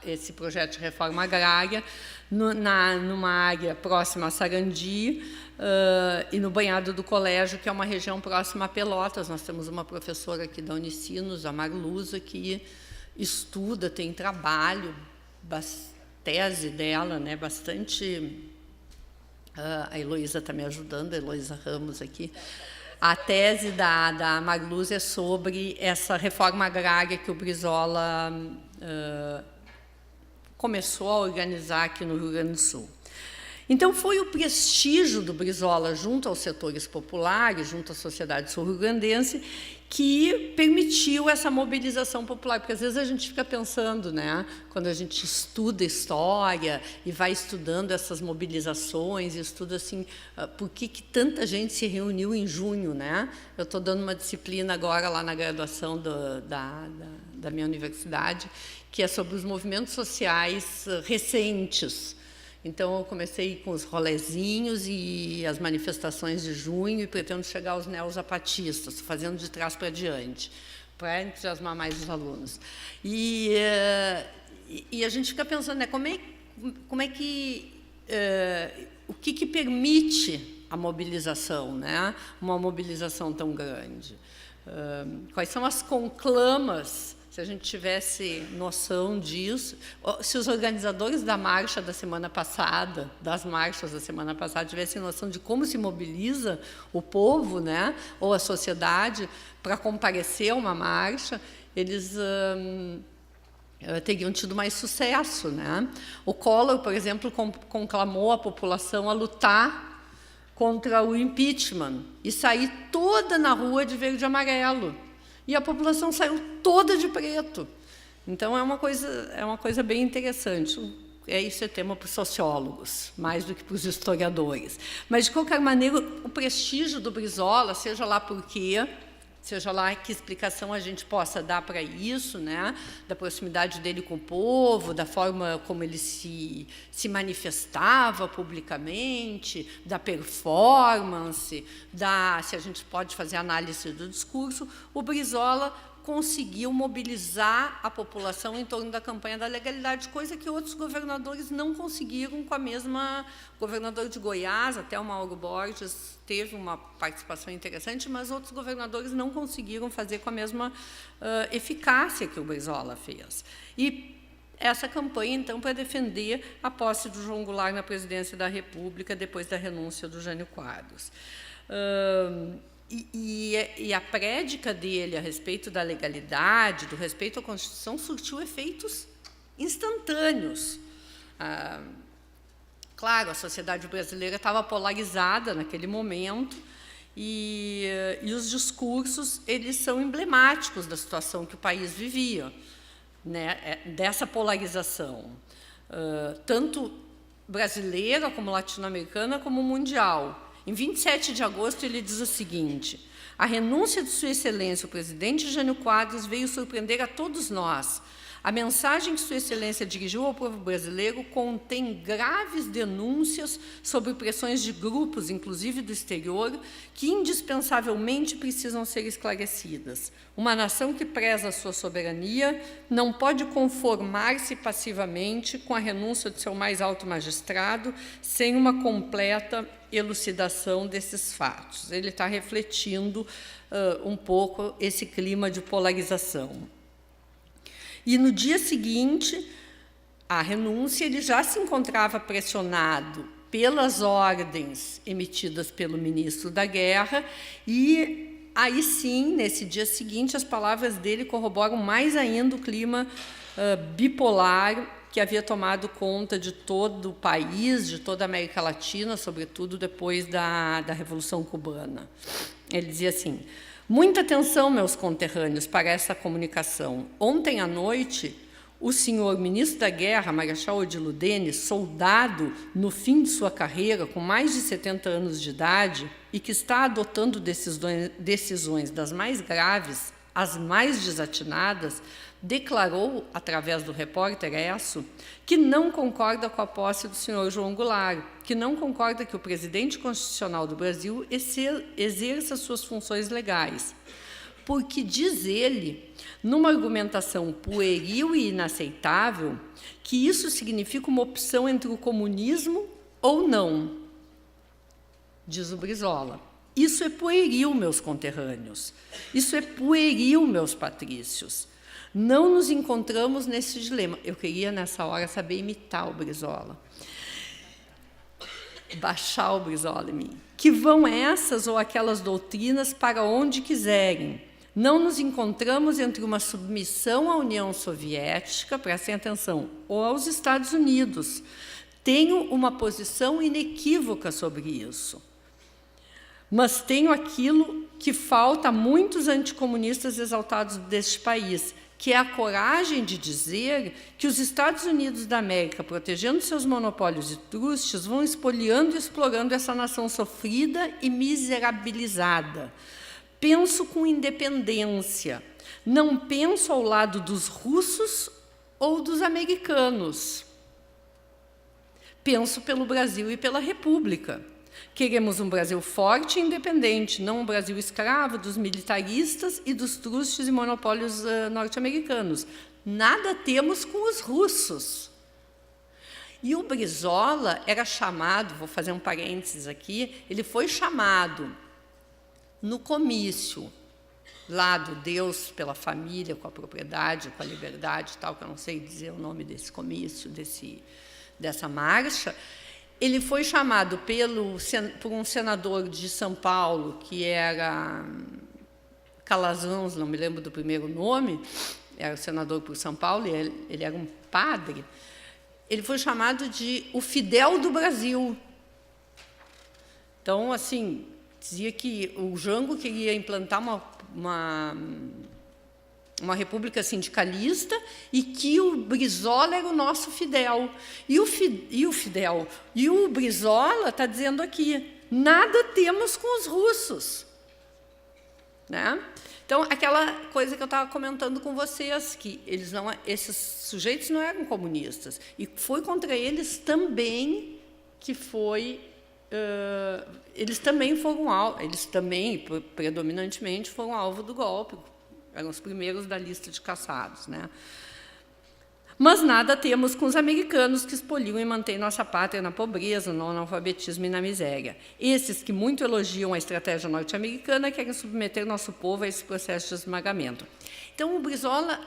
esse projeto de reforma agrária numa área próxima a Sarandi e no Banhado do Colégio, que é uma região próxima a Pelotas. Nós temos uma professora aqui da Unicinos, a Marluza, que estuda, tem trabalho, tese dela, né, bastante... a Heloísa está me ajudando, a Heloísa Ramos aqui. A tese da Marluza é sobre essa reforma agrária que o Brizola começou a organizar aqui no Rio Grande do Sul. Então, foi o prestígio do Brizola junto aos setores populares, junto à sociedade sul-rio-grandense, que permitiu essa mobilização popular, porque às vezes a gente fica pensando, né, quando a gente estuda história e vai estudando essas mobilizações, estuda assim, por que tanta gente se reuniu em junho, né? Eu estou dando uma disciplina agora lá na graduação da minha universidade, que é sobre os movimentos sociais recentes. Então, eu comecei com os rolezinhos e as manifestações de junho e pretendo chegar aos neozapatistas, fazendo de trás para diante, para entusiasmar mais os alunos. E a gente fica pensando, né, o que permite a mobilização, né, uma mobilização tão grande? Quais são as conclamas? Se a gente tivesse noção disso, se os organizadores da marcha da semana passada, das marchas da semana passada, tivessem noção de como se mobiliza o povo, né, ou a sociedade, para comparecer a uma marcha, eles teriam tido mais sucesso, né? O Collor, por exemplo, conclamou a população a lutar contra o impeachment e sair toda na rua de verde e amarelo. E a população saiu toda de preto. Então, é uma coisa bem interessante. Isso é tema para os sociólogos, mais do que para os historiadores. Mas, de qualquer maneira, o prestígio do Brizola, seja lá por quê, seja lá que explicação a gente possa dar para isso, né? Da proximidade dele com o povo, da forma como ele se manifestava publicamente, da performance, se a gente pode fazer análise do discurso, o Brizola conseguiu mobilizar a população em torno da campanha da legalidade, coisa que outros governadores não conseguiram com a mesma... O governador de Goiás, até o Mauro Borges, teve uma participação interessante, mas outros governadores não conseguiram fazer com a mesma eficácia que o Brizola fez. E essa campanha, então, para defender a posse do João Goulart na presidência da República depois da renúncia do Jânio Quadros. E a prédica dele a respeito da legalidade, do respeito à Constituição, surtiu efeitos instantâneos. Claro, a sociedade brasileira estava polarizada naquele momento, e os discursos eles são emblemáticos da situação que o país vivia, né, dessa polarização, tanto brasileira como latino-americana como mundial. Em 27 de agosto, ele diz o seguinte: a renúncia de Sua Excelência, o presidente Jânio Quadros, veio surpreender a todos nós. A mensagem que Sua Excelência dirigiu ao povo brasileiro contém graves denúncias sobre pressões de grupos, inclusive do exterior, que indispensavelmente precisam ser esclarecidas. Uma nação que preza a sua soberania não pode conformar-se passivamente com a renúncia de seu mais alto magistrado sem uma completa elucidação desses fatos. Ele está refletindo um pouco esse clima de polarização. E, no dia seguinte, à renúncia, ele já se encontrava pressionado pelas ordens emitidas pelo ministro da Guerra, e aí sim, nesse dia seguinte, as palavras dele corroboram mais ainda o clima bipolar que havia tomado conta de todo o país, de toda a América Latina, sobretudo depois da Revolução Cubana. Ele dizia assim: muita atenção, meus conterrâneos, para essa comunicação. Ontem à noite, o senhor ministro da Guerra, Marechal Odilo Denes, soldado no fim de sua carreira, com mais de 70 anos de idade, e que está adotando decisões das mais graves, as mais desatinadas, declarou, através do repórter Esso, que não concorda com a posse do senhor João Goulart, que não concorda que o presidente constitucional do Brasil exerça suas funções legais, porque, diz ele, numa argumentação pueril e inaceitável, que isso significa uma opção entre o comunismo ou não, diz o Brizola. Isso é pueril, meus conterrâneos. Isso é pueril, meus patrícios. Não nos encontramos nesse dilema. Eu queria, nessa hora, saber imitar o Brizola. Baixar o Brizola em mim. Que vão essas ou aquelas doutrinas para onde quiserem. Não nos encontramos entre uma submissão à União Soviética, prestem atenção, ou aos Estados Unidos. Tenho uma posição inequívoca sobre isso. Mas tenho aquilo que falta a muitos anticomunistas exaltados deste país, que é a coragem de dizer que os Estados Unidos da América, protegendo seus monopólios e trustes, vão espoliando e explorando essa nação sofrida e miserabilizada. Penso com independência, não penso ao lado dos russos ou dos americanos. Penso pelo Brasil e pela República. Queremos um Brasil forte e independente, não um Brasil escravo dos militaristas e dos trustes e monopólios norte-americanos. Nada temos com os russos. E o Brizola era chamado, vou fazer um parênteses aqui, ele foi chamado no comício lá do Deus pela família, com a propriedade, com a liberdade, tal, que eu não sei dizer o nome desse comício, dessa marcha. Ele foi chamado por um senador de São Paulo, que era Calazans, não me lembro do primeiro nome, era o senador por São Paulo, e ele era um padre. Ele foi chamado de o Fidel do Brasil. Então, assim, dizia que o Jango queria implantar uma república sindicalista e que o Brizola era o nosso Fidel. E o Brizola está dizendo aqui, nada temos com os russos. Né? Então, aquela coisa que eu estava comentando com vocês, que esses sujeitos não eram comunistas, e foi contra eles também que foi... eles também, predominantemente, foram alvo do golpe, eram os primeiros da lista de caçados. Né? Mas nada temos com os americanos que expoliam e mantêm nossa pátria na pobreza, no analfabetismo e na miséria. Esses que muito elogiam a estratégia norte-americana querem submeter nosso povo a esse processo de esmagamento. Então, o Brizola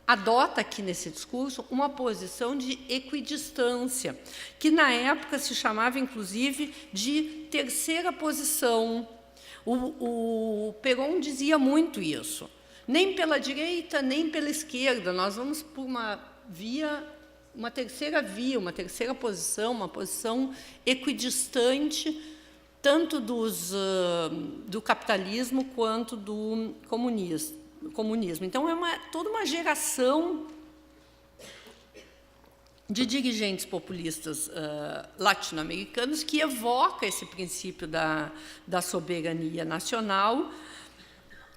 adota aqui nesse discurso uma posição de equidistância, que na época se chamava, inclusive, de terceira posição. O Perón dizia muito isso. Nem pela direita, nem pela esquerda, nós vamos por uma via uma terceira via, uma terceira posição, uma posição equidistante, tanto do capitalismo quanto do comunismo. Então, é toda uma geração de dirigentes populistas latino-americanos que evoca esse princípio da soberania nacional,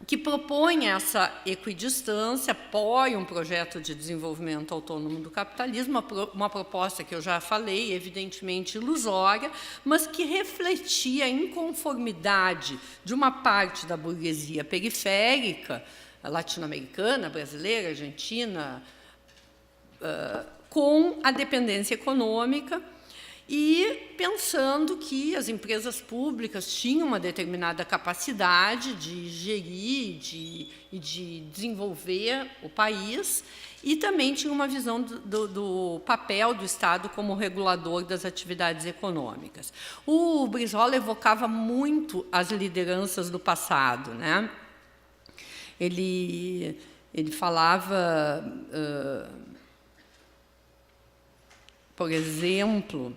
que propõe essa equidistância, apoia um projeto de desenvolvimento autônomo do capitalismo, uma proposta que eu já falei, evidentemente ilusória, mas que refletia a inconformidade de uma parte da burguesia periférica, latino-americana, brasileira, argentina, com a dependência econômica, e pensando que as empresas públicas tinham uma determinada capacidade de gerir e de desenvolver o país, e também tinha uma visão do papel do Estado como regulador das atividades econômicas. O Brizola evocava muito as lideranças do passado, né? Ele falava, por exemplo,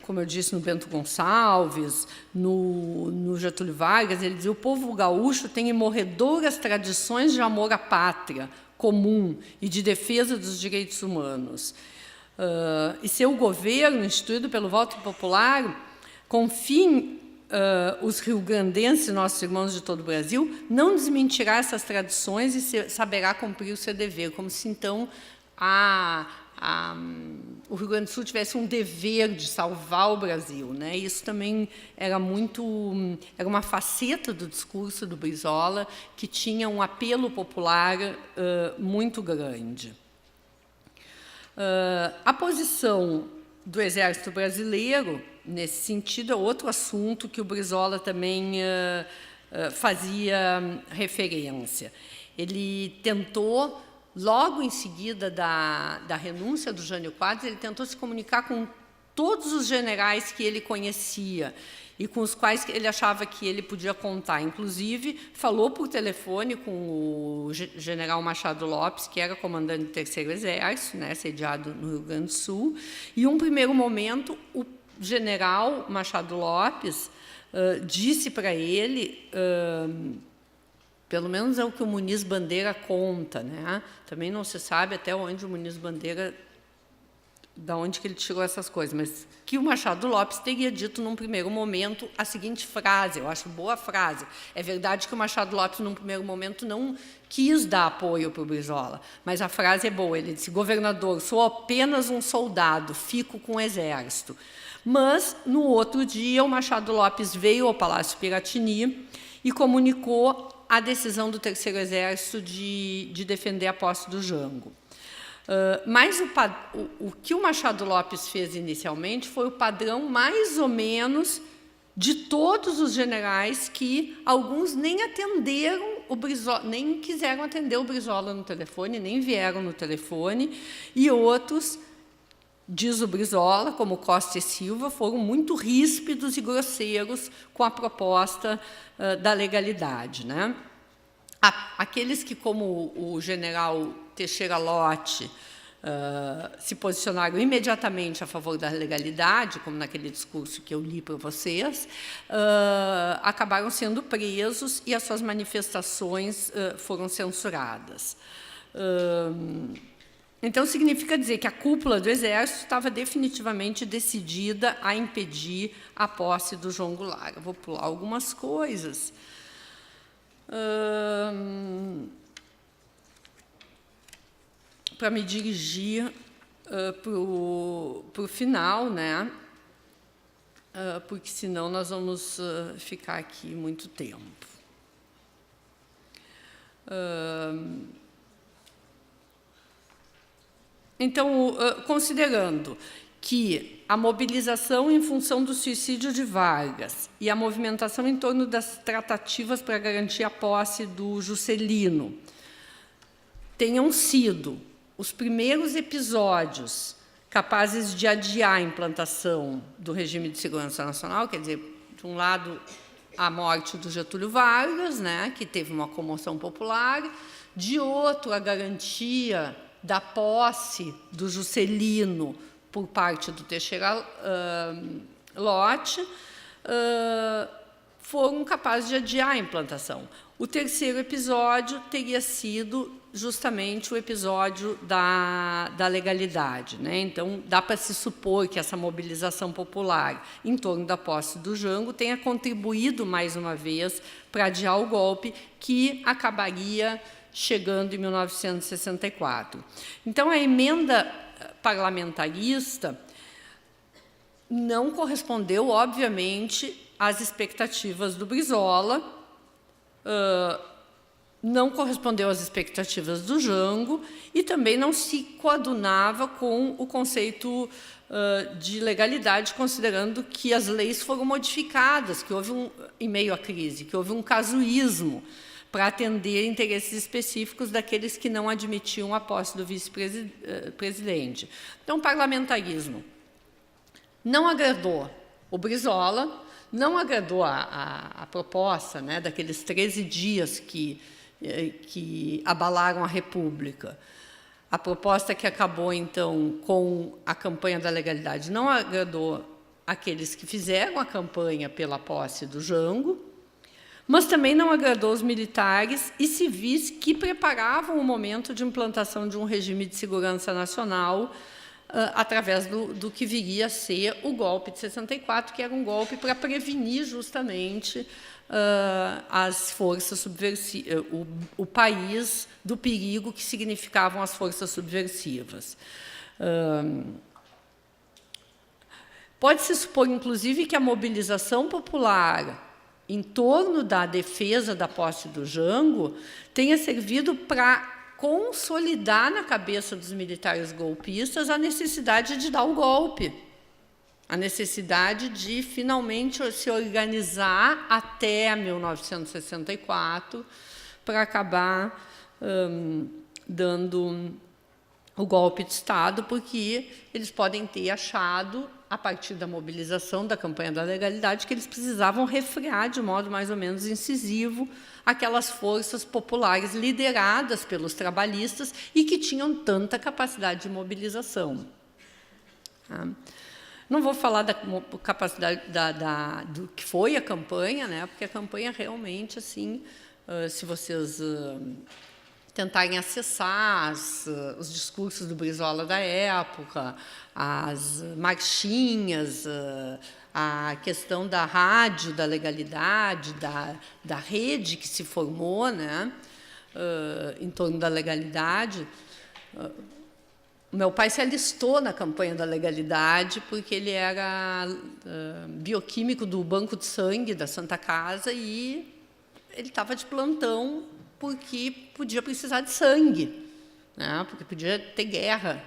como eu disse, no Bento Gonçalves, no Getúlio Vargas, ele dizia: o povo gaúcho tem imorredoras tradições de amor à pátria comum e de defesa dos direitos humanos. E seu governo, instituído pelo voto popular, com fim os rio-grandenses, nossos irmãos de todo o Brasil, não desmentirá essas tradições e saberá cumprir o seu dever, como se, então, o Rio Grande do Sul tivesse um dever de salvar o Brasil, né? Isso também era uma faceta do discurso do Brizola, que tinha um apelo popular muito grande. A posição do Exército Brasileiro, nesse sentido, é outro assunto que o Brizola também fazia referência. Ele tentou, logo em seguida da renúncia do Jânio Quadros, ele tentou se comunicar com todos os generais que ele conhecia e com os quais ele achava que ele podia contar. Inclusive, falou por telefone com o general Machado Lopes, que era comandante do Terceiro Exército, né, sediado no Rio Grande do Sul, e, em um primeiro momento, o general Machado Lopes disse para ele, pelo menos é o que o Muniz Bandeira conta, né? Também não se sabe até onde o Muniz Bandeira, da onde que ele tirou essas coisas, mas que o Machado Lopes teria dito, num primeiro momento, a seguinte frase, eu acho boa a frase: é verdade que o Machado Lopes, num primeiro momento, não quis dar apoio para o Brizola, mas a frase é boa. Ele disse: governador, sou apenas um soldado, fico com o exército. Mas, no outro dia, o Machado Lopes veio ao Palácio Piratini e comunicou a decisão do Terceiro Exército de defender a posse do Jango. Mas o que o Machado Lopes fez inicialmente foi o padrão, mais ou menos, de todos os generais, que alguns nem atenderam o Brizola, nem quiseram atender o Brizola no telefone, nem vieram no telefone, e outros, diz o Brizola, como Costa e Silva, foram muito ríspidos e grosseiros com a proposta da legalidade, né? Aqueles que, como o general Teixeira Lott, se posicionaram imediatamente a favor da legalidade, como naquele discurso que eu li para vocês, acabaram sendo presos e as suas manifestações foram censuradas. Então, significa dizer que a cúpula do Exército estava definitivamente decidida a impedir a posse do João Goulart. Eu vou pular algumas coisas. Para me dirigir para o final, né? Porque, senão, nós vamos ficar aqui muito tempo. Então, considerando que a mobilização em função do suicídio de Vargas e a movimentação em torno das tratativas para garantir a posse do Juscelino tenham sido os primeiros episódios capazes de adiar a implantação do regime de segurança nacional, quer dizer, de um lado, a morte do Getúlio Vargas, né, que teve uma comoção popular, de outro, a garantia da posse do Juscelino por parte do Teixeira Lott, foram capazes de adiar a implantação. O terceiro episódio teria sido justamente o episódio da legalidade, né? Então, dá para se supor que essa mobilização popular em torno da posse do Jango tenha contribuído, mais uma vez, para adiar o golpe, que acabaria chegando em 1964. Então, a emenda parlamentarista não correspondeu, obviamente, às expectativas do Brizola, não correspondeu às expectativas do Jango e também não se coadunava com o conceito de legalidade, considerando que as leis foram modificadas, que houve em meio à crise, que houve um casuísmo para atender interesses específicos daqueles que não admitiam a posse do vice-presidente. Então, o parlamentarismo não agradou o Brizola, não agradou a proposta, né, daqueles 13 dias que abalaram a República. A proposta que acabou, então, com a campanha da legalidade não agradou aqueles que fizeram a campanha pela posse do Jango, mas também não agradou os militares e civis que preparavam o momento de implantação de um regime de segurança nacional através do que viria a ser o golpe de 64, que era um golpe para prevenir justamente as forças subversivas, o país do perigo que significavam as forças subversivas. Pode-se supor, inclusive, que a mobilização popular em torno da defesa da posse do Jango tenha servido para consolidar na cabeça dos militares golpistas a necessidade de dar o golpe, a necessidade de finalmente se organizar até 1964 para acabar dando o golpe de Estado, porque eles podem ter achado, a partir da mobilização da campanha da legalidade, que eles precisavam refrear de modo mais ou menos incisivo aquelas forças populares lideradas pelos trabalhistas e que tinham tanta capacidade de mobilização. Não vou falar da capacidade do que foi a campanha, né, porque a campanha realmente, assim, se vocês tentarem acessar os discursos do Brizola da época, as marchinhas, a questão da rádio, da legalidade, da rede que se formou, né, em torno da legalidade. Meu pai se alistou na campanha da legalidade porque ele era bioquímico do Banco de Sangue da Santa Casa e ele estava de plantão porque podia precisar de sangue, né? Porque podia ter guerra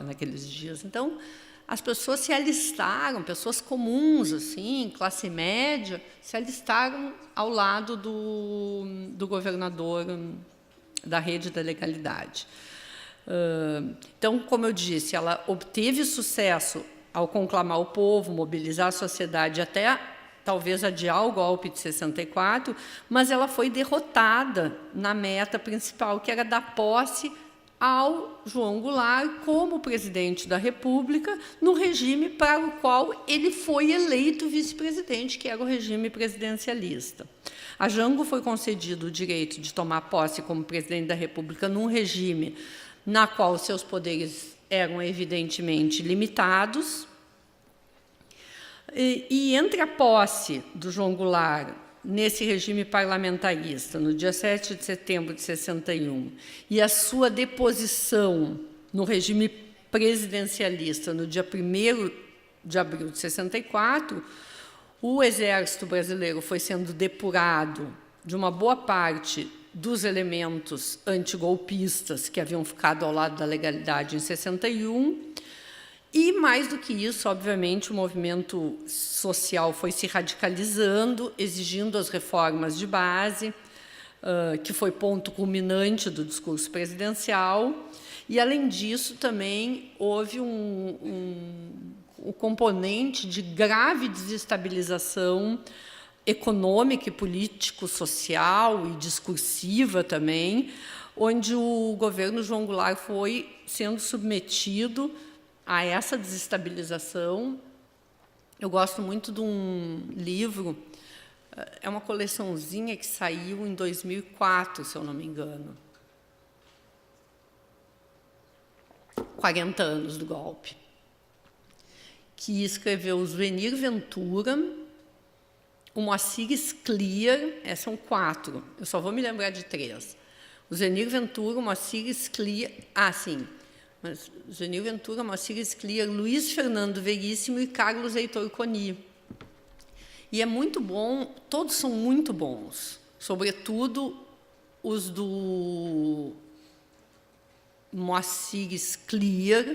naqueles dias. Então, as pessoas se alistaram, pessoas comuns, assim, classe média, se alistaram ao lado do governador da rede da legalidade. Então, como eu disse, ela obteve sucesso ao conclamar o povo, mobilizar a sociedade até talvez adiar o golpe de 64, mas ela foi derrotada na meta principal, que era dar posse ao João Goulart como presidente da República, no regime para o qual ele foi eleito vice-presidente, que era o regime presidencialista. A Jango foi concedido o direito de tomar posse como presidente da República num regime na qual seus poderes eram evidentemente limitados, e entre a posse do João Goulart nesse regime parlamentarista, no dia 7 de setembro de 61, e a sua deposição no regime presidencialista no dia 1º de abril de 64, o Exército brasileiro foi sendo depurado de uma boa parte dos elementos antigolpistas que haviam ficado ao lado da legalidade em 61, e, mais do que isso, obviamente, o movimento social foi se radicalizando, exigindo as reformas de base, que foi ponto culminante do discurso presidencial, e, além disso, também houve um componente de grave desestabilização econômica e político-social e discursiva também, onde o governo João Goulart foi sendo submetido a essa desestabilização. Eu gosto muito de um livro, é uma coleçãozinha que saiu em 2004, se eu não me engano. 40 anos do golpe. Que escreveu o Zuenir Ventura, o Moacir Scliar, são 4, eu só vou me lembrar de 3. O Zuenir Ventura, o Moacir Scliar, mas Zuenir Ventura, Moacir Scliar, Luiz Fernando Veríssimo e Carlos Heitor Coni. E é muito bom, todos são muito bons, sobretudo os do Moacir Scliar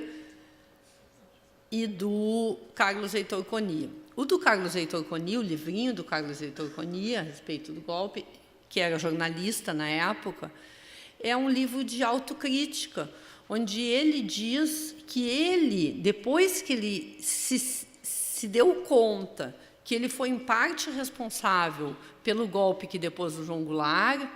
e do Carlos Heitor Coni. O do Carlos Heitor Coni, o livrinho do Carlos Heitor Coni a respeito do golpe, que era jornalista na época, é um livro de autocrítica, onde ele diz que ele, depois que ele se deu conta que ele foi, em parte, responsável pelo golpe que depôs o João Goulart,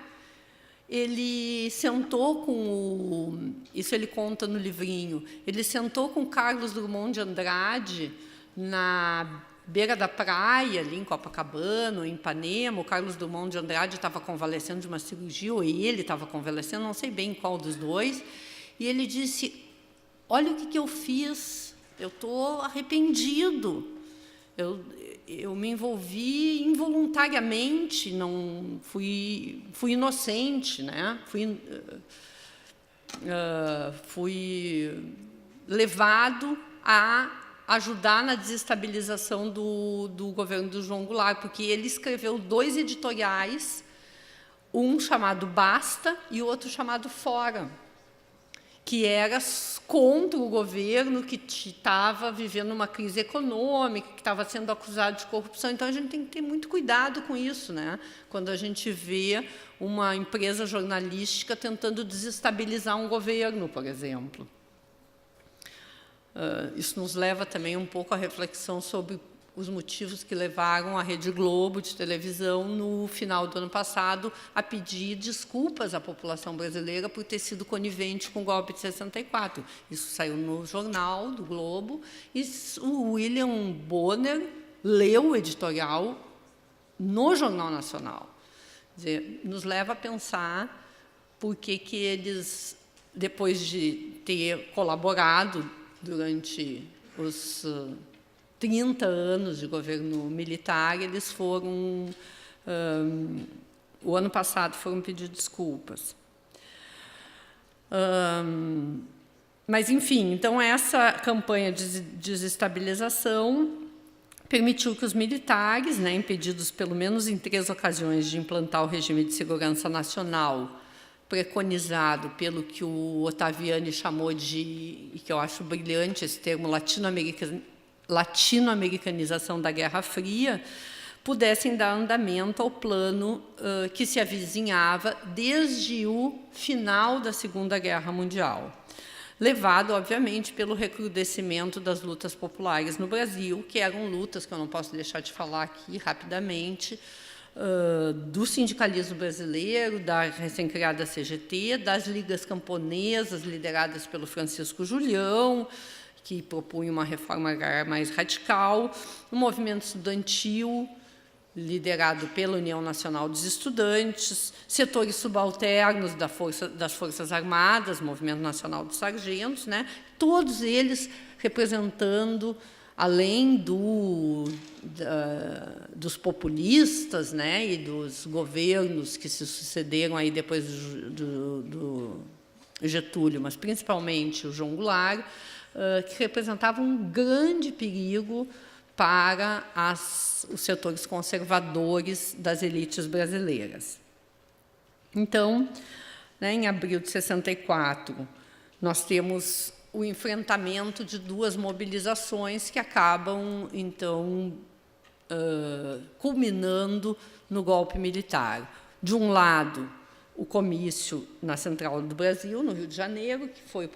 ele sentou com isso ele conta no livrinho, ele sentou com Carlos Drummond de Andrade na beira da praia, ali em Copacabana, em Ipanema. O Carlos Drummond de Andrade estava convalescendo de uma cirurgia, ou ele estava convalescendo, não sei bem qual dos dois, e ele disse: olha o que eu fiz, eu estou arrependido, eu me envolvi involuntariamente, não fui inocente, né? Fui levado a ajudar na desestabilização do governo do João Goulart, porque ele escreveu 2 editoriais, um chamado Basta e o outro chamado Fora, que era contra o governo que estava vivendo uma crise econômica, que estava sendo acusado de corrupção. Então, a gente tem que ter muito cuidado com isso, né? Quando a gente vê uma empresa jornalística tentando desestabilizar um governo, por exemplo. Isso nos leva também um pouco à reflexão sobre os motivos que levaram a Rede Globo de televisão, no final do ano passado, a pedir desculpas à população brasileira por ter sido conivente com o golpe de 64. Isso saiu no jornal do Globo, e o William Bonner leu o editorial no Jornal Nacional. Quer dizer, nos leva a pensar por que eles, depois de ter colaborado durante os 30 anos de governo militar, eles foram, o ano passado, foram pedir desculpas. Mas, enfim, então, essa campanha de desestabilização permitiu que os militares, né, impedidos pelo menos em 3 ocasiões de implantar o regime de segurança nacional, preconizado pelo que o Ottaviani chamou de, e que eu acho brilhante esse termo, latino-americanização da Guerra Fria, pudessem dar andamento ao plano que se avizinhava desde o final da Segunda Guerra Mundial, levado, obviamente, pelo recrudescimento das lutas populares no Brasil, que eram lutas, que eu não posso deixar de falar aqui rapidamente, do sindicalismo brasileiro, da recém-criada CGT, das ligas camponesas, lideradas pelo Francisco Julião, que propunha uma reforma agrária mais radical, o movimento estudantil, liderado pela União Nacional dos Estudantes, setores subalternos das Forças Armadas, Movimento Nacional dos Sargentos, né? Todos eles representando, além dos populistas, né, e dos governos que se sucederam aí depois do Getúlio, mas principalmente o João Goulart, que representavam um grande perigo para os setores conservadores das elites brasileiras. Então, né, em abril de 64, nós temos o enfrentamento de 2 mobilizações que acabam, então, culminando no golpe militar. De um lado, o comício na Central do Brasil, no Rio de Janeiro, que foi o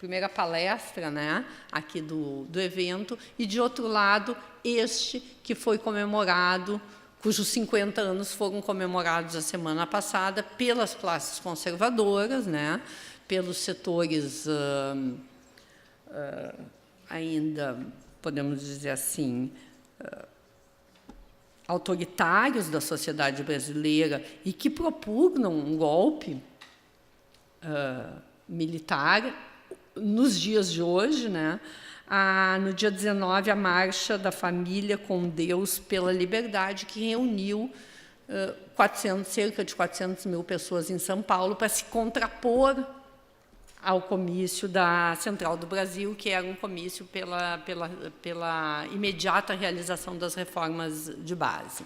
primeira palestra, né, aqui do evento, e, de outro lado, este que foi comemorado, cujos 50 anos foram comemorados a semana passada pelas classes conservadoras, né, pelos setores ainda, podemos dizer assim, autoritários da sociedade brasileira e que propugnam um golpe militar nos dias de hoje, né? No dia 19, a Marcha da Família com Deus pela Liberdade, que reuniu cerca de 400 mil pessoas em São Paulo para se contrapor ao comício da Central do Brasil, que era um comício pela imediata realização das reformas de base.